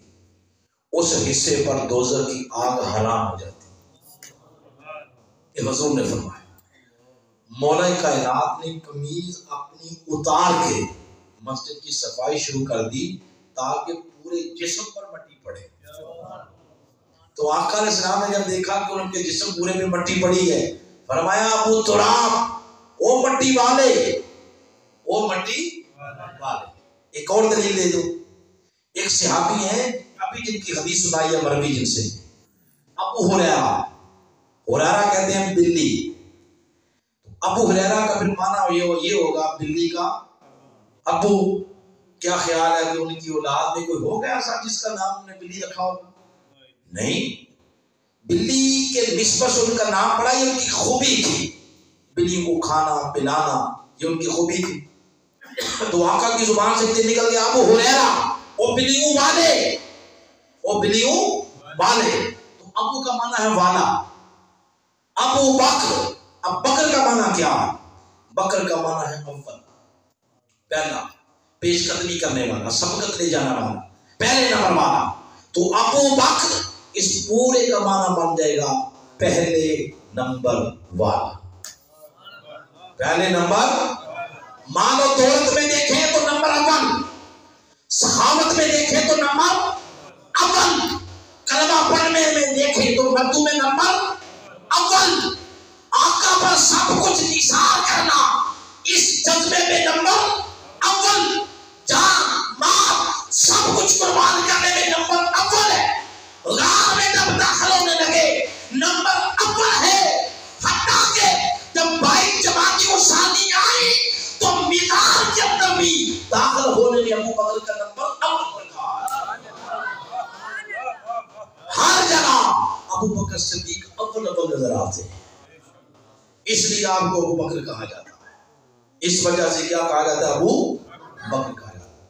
اس حصے پر دوزخ کی آگ حرام ہو جاتی ہے. یہ حضور نے فرمایا. مولا کائنات نے قمیض اپنی اتار کے مسجد کی صفائی شروع کر دی تاکہ پورے جسم پر مٹی پڑے. تو آقا علیہ السلام نے جب دیکھا کہ ان کے جسم پورے میں مٹی پڑی ہے، فرمایا ابو تراب، او مٹی والے، او مٹی والے. ایک اور دلیل دے دو. ایک صحابی ہیں ابھی جن کی حدیث سنائی ہے مروی جن سے، ابو ہریرہ کہتے ہیں بلی. ابو ہریرہ کا پھر معنی یہ ہوگا بلی کا ابو. کیا خیال ہے کہ ان کی اولاد میں کوئی ہو گیا ایسا جس کا نام انہیں بلی رکھا ہوگا؟ نہیں. بلی کے نسبت سے ان کا نام پڑا، یہ ان کی خوبی تھی. بلی کو کھانا پلانا یہ ان کی خوبی تھی. تو آقا کی زبان سے نکل گیا ابو ہریرہ، او بلیوں والے، او بلیوں والے. تو ابو کا معنی ہے والا. ابو بکر. اب بکر کا معنی کیا ہے؟ بکر کا معنی ہے اول، پہلا، پیش قدمی کرنے والا، سبقت لے جانا والا، پہلے نمبر والا. تو ابو بکر اس پورے کا معنی بن جائے گا پہلے نمبر والا. پہلے نمبر مال و دولت میں دیکھیں تو نمبر اول، سخاوت میں دیکھیں تو نمبر اول، کلمہ پڑھنے میں دیکھیں تو اردو میں نمبر اول، آقا پر سب کچھ نثار کرنا اس جذبے میں نمبر اول، جان مال سب کچھ قربان کرنے میں نمبر اول ہے. غار میں جب داخل ہونے لگے نمبر اول ہے. حتیٰ کہ جب 22 جماعتی ثانی آئی تو میدان کے اندر بھی داخل ہونے میں ابو بکر کا نمبر اول رکھا. ہر جگہ ابو بکر صدیق اول نظر آتے ہیں. اس لیے آپ کو ابو بکر کہا جاتا ہے. اس وجہ سے کیا کہا جاتا ہے؟ ابو بکر کہا جاتا ہے.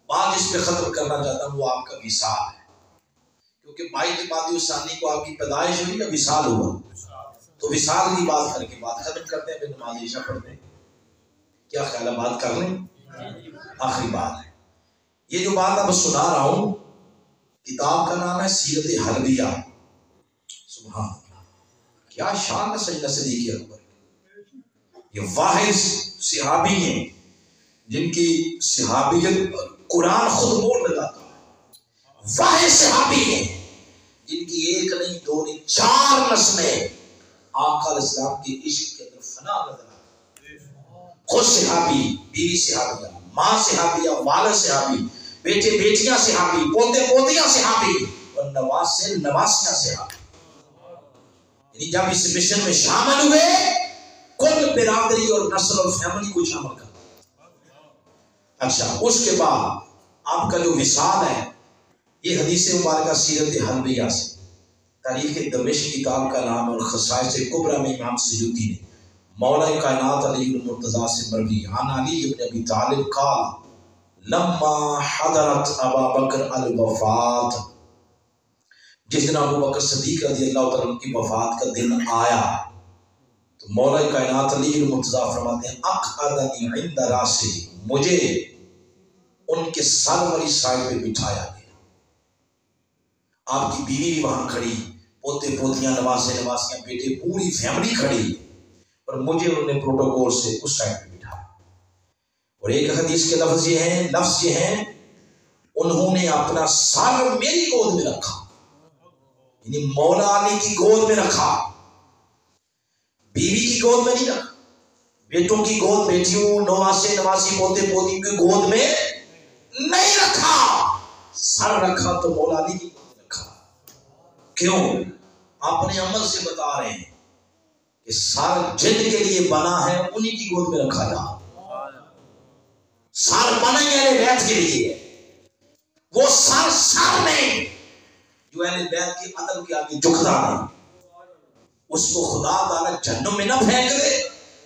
بات اس پہ ختم کرنا چاہتا ہوں، وہ آپ کا وصال ہے. کیونکہ 22 جمادی ثانی کو آپ کی پیدائش ہوئی یا وصال ہوا؟ تو وصال کی بات کر کے بات ختم کرتے ہیں، پھر نماز عشاء پڑھتے ہیں. کیا خیال ہے؟ بات کر لیں. آخری بات ہے، یہ جو بات اب سنا رہا ہوں کتاب کا نام ہے سیرت حلبیہ. سبحان اللہ، کیا شان ہے سیدنا صدیق اکبر. یہ واحد صحابی ہیں جن کی صحابیت قرآن خود بول لگاتا ہے. واحد صحابی ہیں جن کی ایک نہیں دو نہیں 4 نسلیں آقا علیہ السلام کے عشق کے اندر فنا نظر آتی. خود صحابی، بیوی صحابیہ، ماں صحابیہ، والد صحابی، بیٹے بیٹیاں صحابی، پوتے پوتیاں صحابی اور نواسے نواسیاں صحابی. یعنی جب اس مشن میں شامل ہوئے کل برادری اور نسل اور فیملی کو شامل کر. اچھا، اس کے بعد آپ کا جو وصال ہے یہ حدیث مبارکہ سیرت حلبیہ سے، تاریخ دمشق کتاب کا نام اور خصائص کبریٰ میں امام سیوطی نے مولا کائنات علی المرتضیٰ سے مروی عن علی ابن ابی طالب قال لما حضرت ابا بکر الوفات، جس دن ابو بکر صدیق رضی اللہ تعالیٰ عنہ کی وفات کا دن آیا تو مولا کائنات علی المرتضیٰ فرماتے ہیں اقعدنی عند راسی، مجھے ان کے سر والی سائڈ پہ بٹھایا گیا. آپ کی بیوی بھی وہاں کھڑی، پوتے پوتیاں نواسے نواسیاں بیٹے پوری فیملی کھڑی، اور مجھے انہوں نے پروٹوکول سے اس سائڈ پہ بٹھایا. اور ایک حدیث کے لفظ یہ ہیں انہوں نے اپنا سر میری گود میں رکھا، یعنی مولا علی کی گود میں رکھا، بیوی کی گود میں نہیں رکھا. بیٹوں کی گود بیٹیوں نواسے نواسی پوتے پوتی کی گود میں نہیں رکھا، سر رکھا تو مولا علی کی گود میں رکھا. کیوں؟ اپنے عمل سے بتا رہے ہیں کہ سر جن کے لیے بنا ہے انہی کی گود میں رکھا جا. سر بنا ہی اہل بیت کے لیے، وہ سر نہیں جو اہل بیت کی عدل کے آگے جھکتا نہیں، اس کو خدا تعالیٰ جہنم میں نہ پھینک دے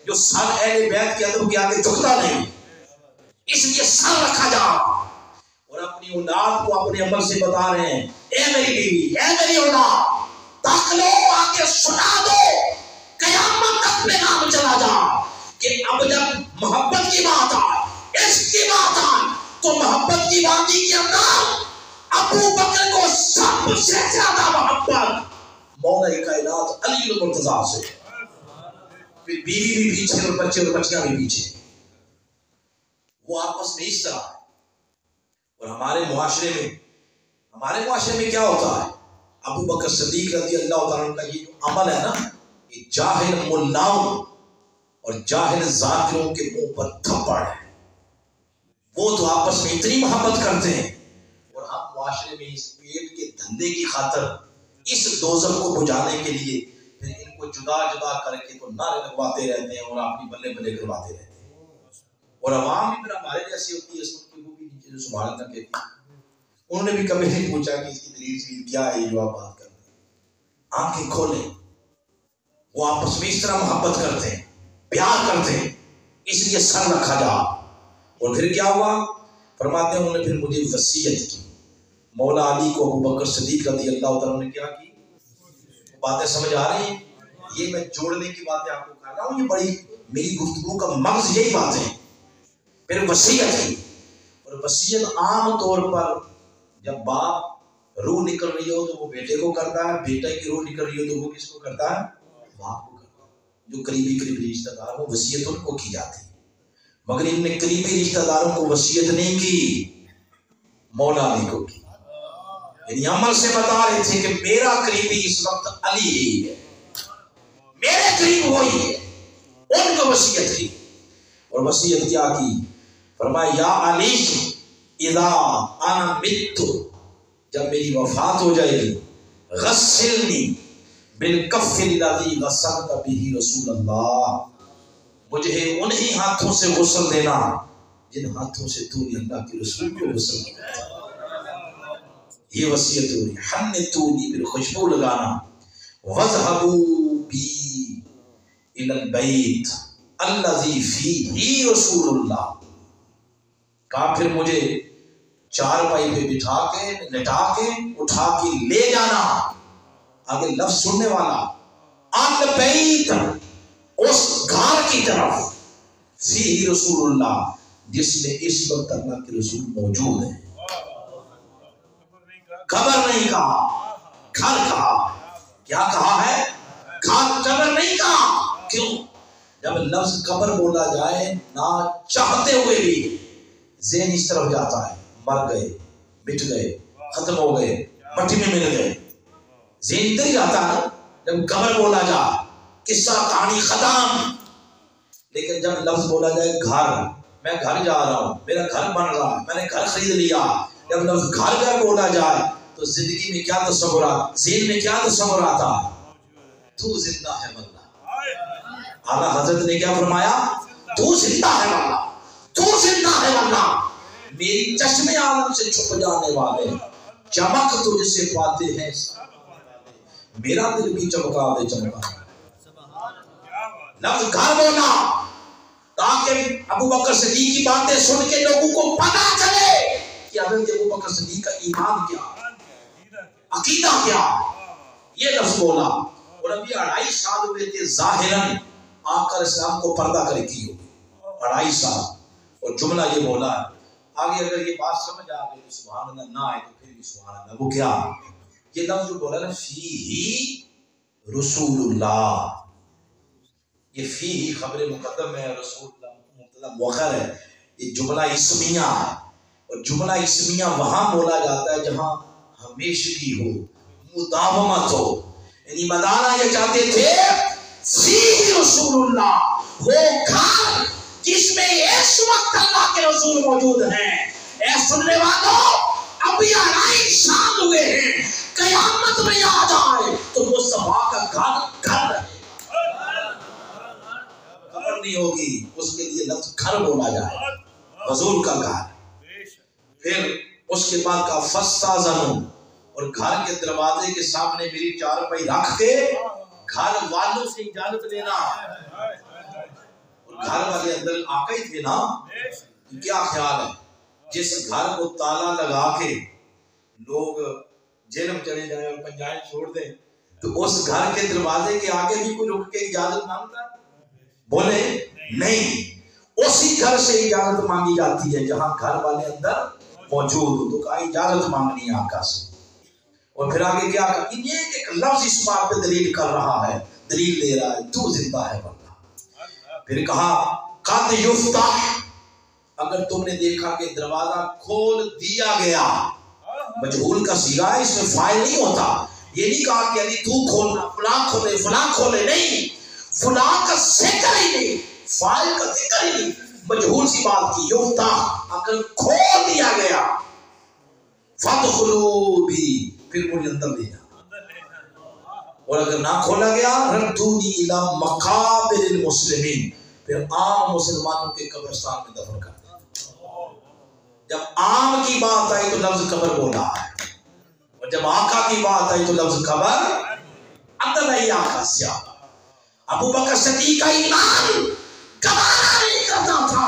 جو سر اہل بیت کے عدل کے آگے جھکتا نہیں. اس لیے سر رکھا جا. اور اپنی اولاد کو اپنے عمل سے بتا رہے ہیں اے میری بیوی، اے میری اولاد، تک لو آگے سنا دو، قیامت تک پیغام چلا جا کہ اب جب محبت کی بات آئے، عشق کی بات آئے تو محبت کی وادی کے اندر ابو بکر کو سب سے زیادہ محبت مولا کائنات علی المرتضیٰ سے، پھر بیوی بھی پیچھے اور بچے اور بچیاں بھی پیچھے. وہ آپس میں اس طرح ہے. اور ہمارے معاشرے میں کیا ہوتا ہے؟ ابو بکر صدیق رضی اللہ تعالیٰ کا یہ جو عمل ہے نا، یہ جاہل ملاؤں اور جاہل ذاکروں کے منہ پر تھپڑ ہے. وہ تو آپس میں اتنی محبت کرتے ہیں اور ہم معاشرے میں اس پیٹ کے دھندے کی خاطر اس دوزخ کو بجھانے کے لیے پھر ان کو جدا جدا کر کے تو نعرے لگواتے رہتے ہیں اور اپنی بلے بلے کرواتے رہتے ہیں. اور عوام بھی پھر ہمارے جیسی ہوتی ہے، اس وقت وہ بھی نیچے سے سبحان اللہ کہتی ہے. انہوں نے بھی کبھی نہیں پوچھا کہ اس کی دلیل کیا ہے جو آپ بات کر رہے ہیں. آنکھیں کھولیں. وہ آپس میں اس طرح محبت کرتے ہیں، پیار کرتے ہیں، اس لیے سر رکھا جا. اور پھر کیا ہوا؟ فرماتے ہیں انہوں نے پھر مجھے وصیت کی. مولا علی کو ابو بکر صدیق رضی اللہ تعالیٰ نے کیا کی؟ باتیں سمجھ آ رہی ہیں؟ یہ میں جوڑنے کی باتیں آپ کو کر رہا ہوں، یہ بڑی میری گفتگو کا مغز یہی باتیں. پھر وصیت کی. اور وصیت عام طور پر جب باپ روح نکل رہی ہو تو وہ بیٹے کو کرتا ہے، بیٹا کی روح نکل رہی ہو تو وہ کس کو کرتا ہے؟ باپ کو کرتا ہے. جو قریبی رشتہ دار ہوں وصیت ان کو کی جاتی، مگر ان نے قریبی رشتہ داروں کو وصیت نہیں کی، مولا علی کو کی۔ یعنی عمل سے بتا رہے تھے کہ میرا قریبی اس وقت علی ہی ہے، میرے قریب وہی ہے، ان کو وصیت کی۔ اور وصیت کیا کی؟ فرمایا یا علی اذا انا مت، جب میری وفات ہو جائے گی، غسلنی بالکف الذی غسلت به رسول اللہ، مجھے انہی ہاتھوں سے غسل دینا جن ہاتھوں سے تو نے اللہ کے رسول کو غسل دیا۔ یہ وصیت ہو رہی، حنتونی بالخشبو لگانا، وذهبوا بی الی البیت الذی فیہ رسول اللہ، کہا پھر مجھے چارپائی پہ بٹھا کے لٹا کے اٹھا کے لے جانا، آگے لفظ سننے والا، البیت اس گھر کی طرف، فیہ رسول اللہ جس میں اس وقت اللہ کے رسول موجود ہیں۔ قبر نہیں کہا، گھر کہا۔ کیا کہا ہے؟ گھر، قبر نہیں کہا۔ کیوں؟ جب لفظ قبر بولا جائے نہ چاہتے ہوئے بھی ذہن اس طرف جاتا ہے، مر گئے، مٹ گئے، ختم ہو گئے، مٹی میں مل گئے، ذہن ادھر ہی جاتا ہے جب قبر بولا جائے، قصہ کہانی ختم۔ لیکن جب لفظ بولا جائے گھر، میں گھر جا رہا ہوں، میرا گھر بن رہا ہے، میں نے گھر خرید لیا، جب لفظ گھر بولا جائے تو زندگی میں کیا تصور آتا، ذہن میں کیا تصور آتا؟ تو زندہ ہے واللہ۔ اعلیٰ حضرت نے کیا فرمایا؟ تو زندہ ہے واللہ، تو زندہ ہے واللہ، میری چشمے عالم سے چھپ جانے والے، چمک تجھ سے پاتے ہیں، میرا دل بھی چمکا دے چمکا۔ لفظ گھر بولا تاکہ ابو بکر صدیق کی باتیں سن کے لوگوں کو پتا چلے کہ حضرت ابو بکر صدیق کا ایمان کیا، عقیدہ کیا۔ یہ لفظ بولا، اور ابھی 2.5 سال ہوئے تھے ظاہراً آقا اسلام کو پردہ کرے کی ہو، 2.5 سال، اور جملہ یہ بولا۔ آگے اگر یہ بات سمجھ آ گئی تو سبحان اللہ، نہ آئے تو پھر بھی سبحان اللہ۔ وہ کیا؟ یہ لفظ جو بولا نا، فیہ رسول اللہ، یہ فیہ خبر مقدم ہے، رسول اللہ مبتدا مؤخر ہے، یہ جملہ اسمیہ ہے، اور جملہ اسمیہ وہاں بولا جاتا ہے جہاں ہمیشگی ہو، مداومت ہو۔ یعنی بتانا یہ چاہتے تھے فیہ رسول اللہ، وہ گھر جس میں اس وقت اللہ کے رسول موجود ہیں۔ اے سننے والوں، ابھی 2.5 سال ہوئے ہیں، قیامت میں یاد آئے تو مصطفیٰ کا گھر گھر رہے، خبر نہیں ہوگی، اس کے لیے لفظ گھر بولا جائے، حضور کا گھر۔ پھر اس کے بعد کا فاستاذنوا، اور گھر کے دروازے کے سامنے میری چارپائی رکھ کے گھر والوں سے اجازت لینا، اور گھر والے اندر آقا ہی تھے نا، کیا خیال ہے جس گھر کو تالا لگا کے لوگ جیل میں چلے جائیں اور پنجائیں چھوڑ دیں تو اس گھر کے دروازے کے آگے بھی کوئی رک کے اجازت مانگتا ہے؟ بولے نہیں، اسی گھر سے اجازت مانگی جاتی ہے جہاں گھر والے اندر موجود ہو، تو کہا اجازت مانگنی ہے آقا سے۔ اور پھر آگے کیا کہا؟ یہ ایک لفظ اس بات پہ دلیل کر رہا ہے، دلیل دے رہا ہے، تو زندہ ہے واللہ۔ پھر کہا قد یفتح، اگر تم نے دیکھا کہ دروازہ کھول دیا گیا، مجہول کا صیغہ ہے، اس میں فاعل نہیں ہوتا، یہ نہیں کہا کہ علی تو کھولنا، فلاں کھولے فلاں کھولے، نہیں، فلاں کا ذکر ہی نہیں، فاعل کا ذکر ہی نہیں، مجہول سی بات کی۔ یفتح، اگر کھول دیا گیا، فادخلوا بھی، پھر مجھے اندر لے جانا، اور اگر نہ کھولا گیا ردونی الی مقابر المسلمین، پھر عام مسلمانوں کے قبرستان میں دفن کر دیا۔ جب عام کی بات آئی تو لفظ قبر بولا ہے، اور جب آقا کی بات آئی تو لفظ قبر اندر نہیں آقا سے آقا۔ ابو بکر صدیق کا ایمان گوارا نہیں کرتا تھا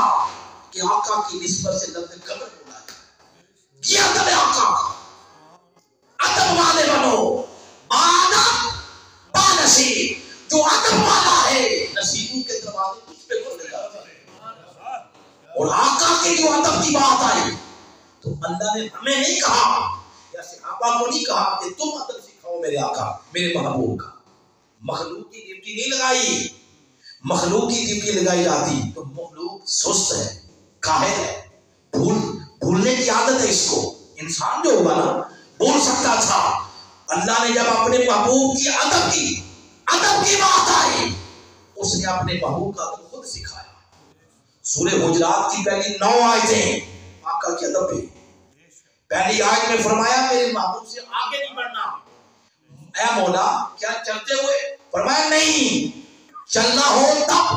کہ آقا کی نسبت سے لفظ قبر بولا ہے۔ یہ ادب ہے آقا کا، ادب والے بنو، آدم بانصیب، جو ادب والا ہے نصیبوں کے دروازے اس پہ کھولے جاتے ہیں۔ اور آقا کے جو ادب کی بات آئی تو اللہ نے ہمیں نہیں کہا یا صحابہ کو نہیں کہا کہ تم ادب سکھاؤ میرے آقا میرے محبوب کا، مخلوق کی ڈیوٹی نہیں لگائی، مخلوق کی ڈیوٹی لگائی جاتی تو مخلوق سست ہے، کاہل ہے، بھولنے کی عادت ہے اس کو. انسان جو ہوگا نا بول سکتا تھا. اللہ نے جب اپنے محبوب کی ادب کی بات آئی، اس نے اپنے محبوب کا ادب خود سکھایا. سورہ حجرات کی پہلی 9 آیتیں آقا کی ادب پہ. پہلی آیت میں فرمایا میرے محبوب سے آگے نہیں بڑھنا. اے مولا کیا چلتے ہوئے؟ فرمایا نہیں، چلنا ہو تب،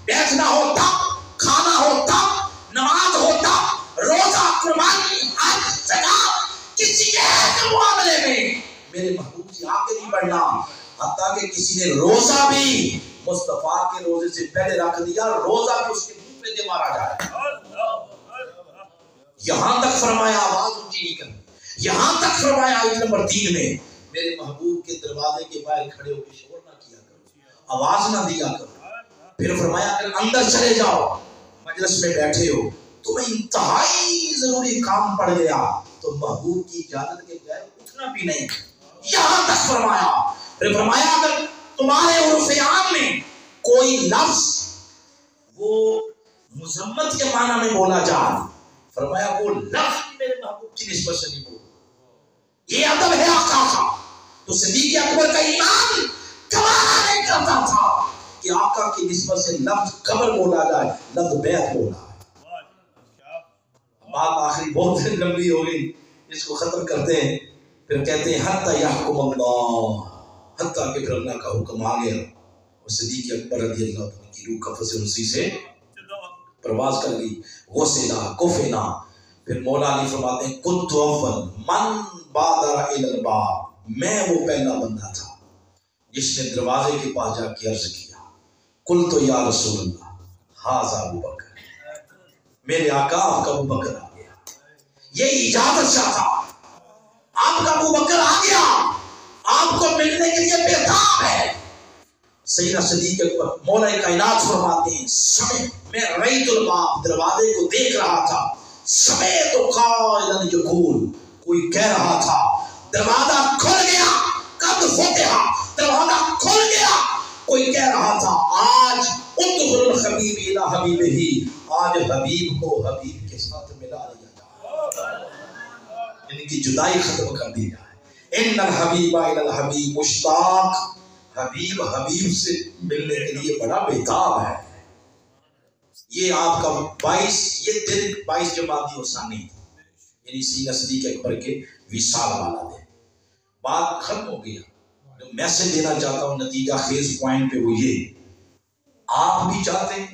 بیٹھنا ہو تب، کھانا ہو تب، نماز ہو تب، روزہ، قربانی، حج، زکات، کسی ایک معاملے میں میرے محبوب سے آگے نہیں بڑھنا. حتیٰ کہ کسی نے روزہ بھی مصطفیٰ کے روزے سے پہلے رکھ دیا، روزہ بھی اس کے منہ پہ دے مارا جائے. یہاں تک فرمایا آواز اونچی نہیں کرنی. یہاں تک فرمایا آیت نمبر 3 میں میرے محبوب کے دروازے کے باہر کھڑے ہو کے شور نہ کیا کرو، آواز نہ دیا کرو. پھر فرمایا اگر اندر چلے جاؤ، مجلس میں بیٹھے ہو، تمہیں انتہائی ضروری کام پڑ گیا تو محبوب کی اجازت کے بغیر اٹھنا بھی نہیں. یہاں تک فرمایا. پھر فرمایا اگر تمہارے عرف عام میں کوئی لفظ وہ مذمت کے معنی میں بولا جائے، فرمایا وہ لفظ میرے محبوب کی نسبت سے نہیں بولو. یہ ادب ہے آقا کا. تو صدیق اکبر کا ایمان گوارا نہیں کرتا تھا کہ آقا کی نسبت سے لفظ قبر بولا جائے، لفظ بیعت بولا ہے. بات آخری بہت لمبی ہو گئی، اس کو ختم کرتے ہیں. پھر کہتے ہیں حتی یحکم اللہ، حتیٰ کہ پھر اللہ کا حکم آ گیا اور صدیق اکبر رضی اللہ عنہ کی روح قفس رسی سے پرواز کر گئی. غسلا کفنا. پھر مولا علی فرماتے ہیں کنت اول من بادر الی الباب، میں وہ پہلا بندہ تھا جس نے دروازے کے پاس جا کے عرض کیا قلت یا رسول اللہ ھذا ابو بکر، میرے آقا آپ کا ابو بکر آ گیا. یہ اجازت چاہتا، آپ کا ابو بکر آ گیا، آپ کو ملنے کے لیے بےتاب ہے. سیدنا صدیق اکبر مولا کائنات فرماتے ہیں سمے میں رأیت الباب، دروازے کو دیکھ رہا تھا. سمیت قائلا یقول، کوئی کہہ رہا تھا. دروازہ کھل گیا، قد فتح، دروازہ کھل گیا. کوئی کہہ رہا تھا آج ادخل الحبیب الی حبیبہ، آج حبیب کو حبیب کے ساتھ ملا دیا جائے، ان کی جدائی ختم کر دی جائے. ان الحبیب الی الحبیب مشتاق، حبیب حبیب سے ملنے کے لیے بڑا بیتاب ہے. یہ آپ کا 22 یہ دن 22 جمادی الثانی تھا، یعنی سیدنا صدیق اکبر کے وصال والا دن. بات ختم ہو گیا. جو میسج دینا چاہتا ہوں نتیجہ خیز پوائنٹ پہ وہ یہ، آپ بھی چاہتے ہیں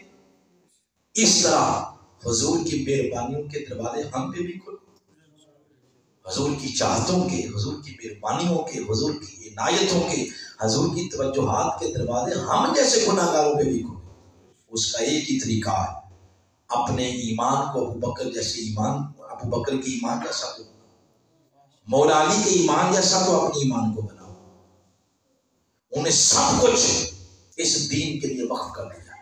اس طرح حضور کی مہربانیوں کے دروازے ہم پہ بھی کھلیں، حضور کی چاہتوں کے، حضور کی مہربانیوں کے، حضور کی عنایتوں کے، حضور کی توجہات کے دروازے ہم جیسے گناہگاروں پہ بھی کھلیں. اس کا ایک ہی طریقہ ہے، اپنے ایمان کو ابو بکر جیسے ایمان، ابو بکر کے ایمان جیسا تو مولا علی کے ایمان جیسا تو اپنے ایمان کو بناؤ. انہیں سب کچھ اس دین کے لیے وقف کر دیا.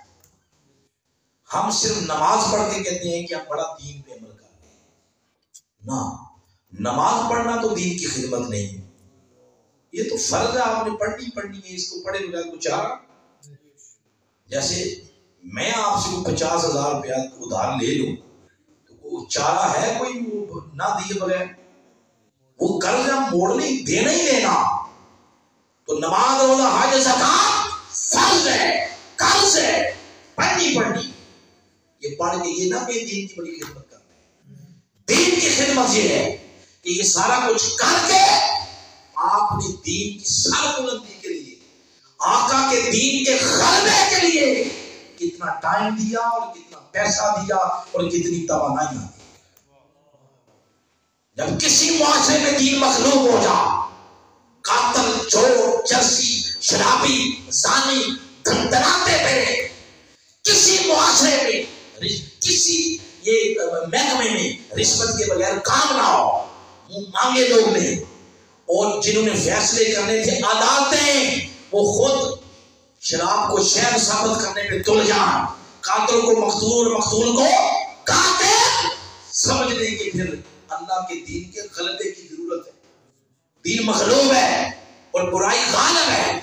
ہم صرف نماز پڑھ کے کہتے ہیں کہ ہم بڑا دین پہ عمل کر رہے ہیں. نہ، نماز پڑھنا تو دین کی خدمت نہیں ہے، یہ تو فرض ہے، آپ نے پڑھنی ہے. اس کو پڑھے بغیر کچھ چارہ. جیسے میں آپ سے 50,000 روپیہ ادھار لے لوں تو وہ چارہ ہے کوئی وہ نہ دیے بغیر؟ وہ قرض ہم موڑنے دینا ہی دینا. تو نماز روزہ حج زکات فرض ہے، قرض ہے، پڑھنی. یہ پڑھ کے یہ نہ کہ دین کی بڑی خدمت کر رہے ہیں. دین کی خدمت یہ ہے کہ یہ سارا کچھ کر کے آپ نے دین کی سر بلندی کے لیے، آقا کے دین کے غلبے کے لیے کتنا ٹائم دیا اور کتنا پیسہ دیا اور کتنی توانائیاں دی. جب کسی معاشرے میں دین مخلوق ہو جا، قاتل، چور، چرسی، شرابی، زانی دھندراتے پھرے، کسی معاشرے میں، کسی یہ محکمے میں رشوت کے بغیر کام نہ ہو، منہ مانگے لوگ نہیں، اور جنہوں نے فیصلے کرنے تھے عدالتیں، وہ خود شراب کو شہر ثابت کرنے پہ تل جائیں، قاتل کو مقتول اور مقتول کو قاتل سمجھنے کے پھر اللہ کے دین کے غلبے کی ضرورت ہے. دین مغلوب ہے اور برائی غالب ہے،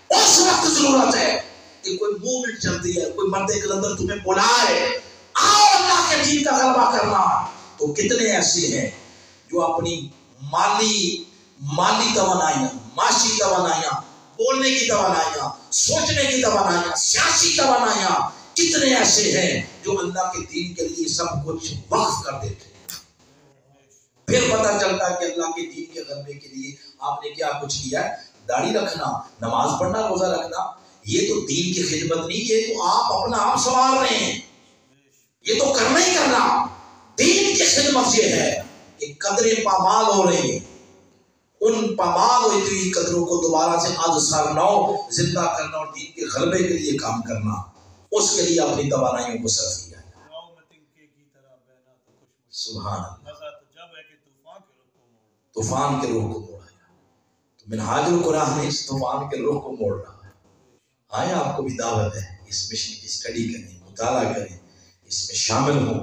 اس وقت ضرورت ہے کہ کوئی موومنٹ چلتی ہے، کوئی مرد کلندر تمہیں بلائے آؤ اللہ کے دین کا غلبہ کرنا، تو کتنے ایسے ہیں جو اپنی مالی توانائیاں، معاشی توانائیاں، بولنے کی توانائیاں، سوچنے کی توانائیاں، سیاسی توانائیاں، کتنے ایسے ہیں جو اللہ کے دین کے لیے سب کچھ وقف کر دیتے ہیں۔ پھر پتہ چلتا ہے کہ اللہ کے دین کے غلبے کے لیے آپ نے کیا کچھ کیا ہے۔ داڑھی رکھنا، نماز پڑھنا، روزہ رکھنا، یہ تو دین کی خدمت نہیں، یہ تو آپ اپنا آپ سنوار رہے ہیں، یہ تو کرنا ہی کرنا۔ دین کی خدمت یہ ہے کہ قدریں پامال ہو رہی ہیں، ان پامال ہوئی ہوئی قدروں کو دوبارہ سے از سر نو زندہ کرنا اور دین کے غلبے کے لیے کام کرنا، اس کے لیے اپنی توانائیوں کو صرف کیا ہے۔ سبحان اللہ، طوفان کے رخ کو موڑا ہے۔ تو منہاج القرآن نے اس طوفان کے رخ کو موڑنا ہے۔ آئے آپ کو بھی دعوت ہے اس مشن کی اسٹڈی کریں، مطالعہ کریں، اس میں شامل ہوں،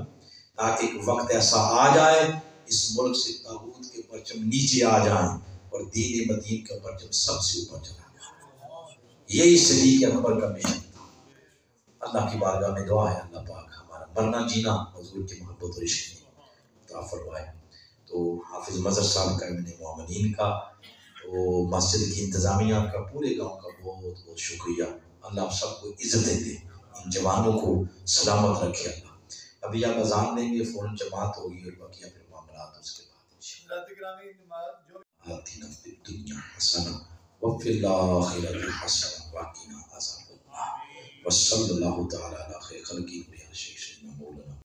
تاکہ ایک وقت ایسا آ جائے اس ملک سے طاغوت کے پرچم نیچے آ جائیں اور دین مدین کا پرچم سب سے اوپر چلا جائے۔ یہی صدیق اکبر کا مشن تھا۔ اللہ کی بارگاہ میں دعا ہے اللہ پاک ہمارا مرنا جینا حضور کی محبت و عشق میں عطا فرمائے۔ تو حافظ مظہر صاحب کا، ابن مومنین کا، تو مسجد کی انتظامیہ کا، پورے گاؤں کا بہت بہت شکریہ۔ اللہ آپ سب کو عزت دے، ان جوانوں کو سلامت رکھے اللہ۔ ابھی آپ اذان دیں گے، فوراً جماعت ہوگی اور بقیہ پھر معاملات اس کے بعد انشاءاللہ۔ آتنا فی الدنیا حسنہ وفی الآخرۃ حسنہ وقنا عذاب النار، وصلی اللہ تعالی علی خیر خلقہ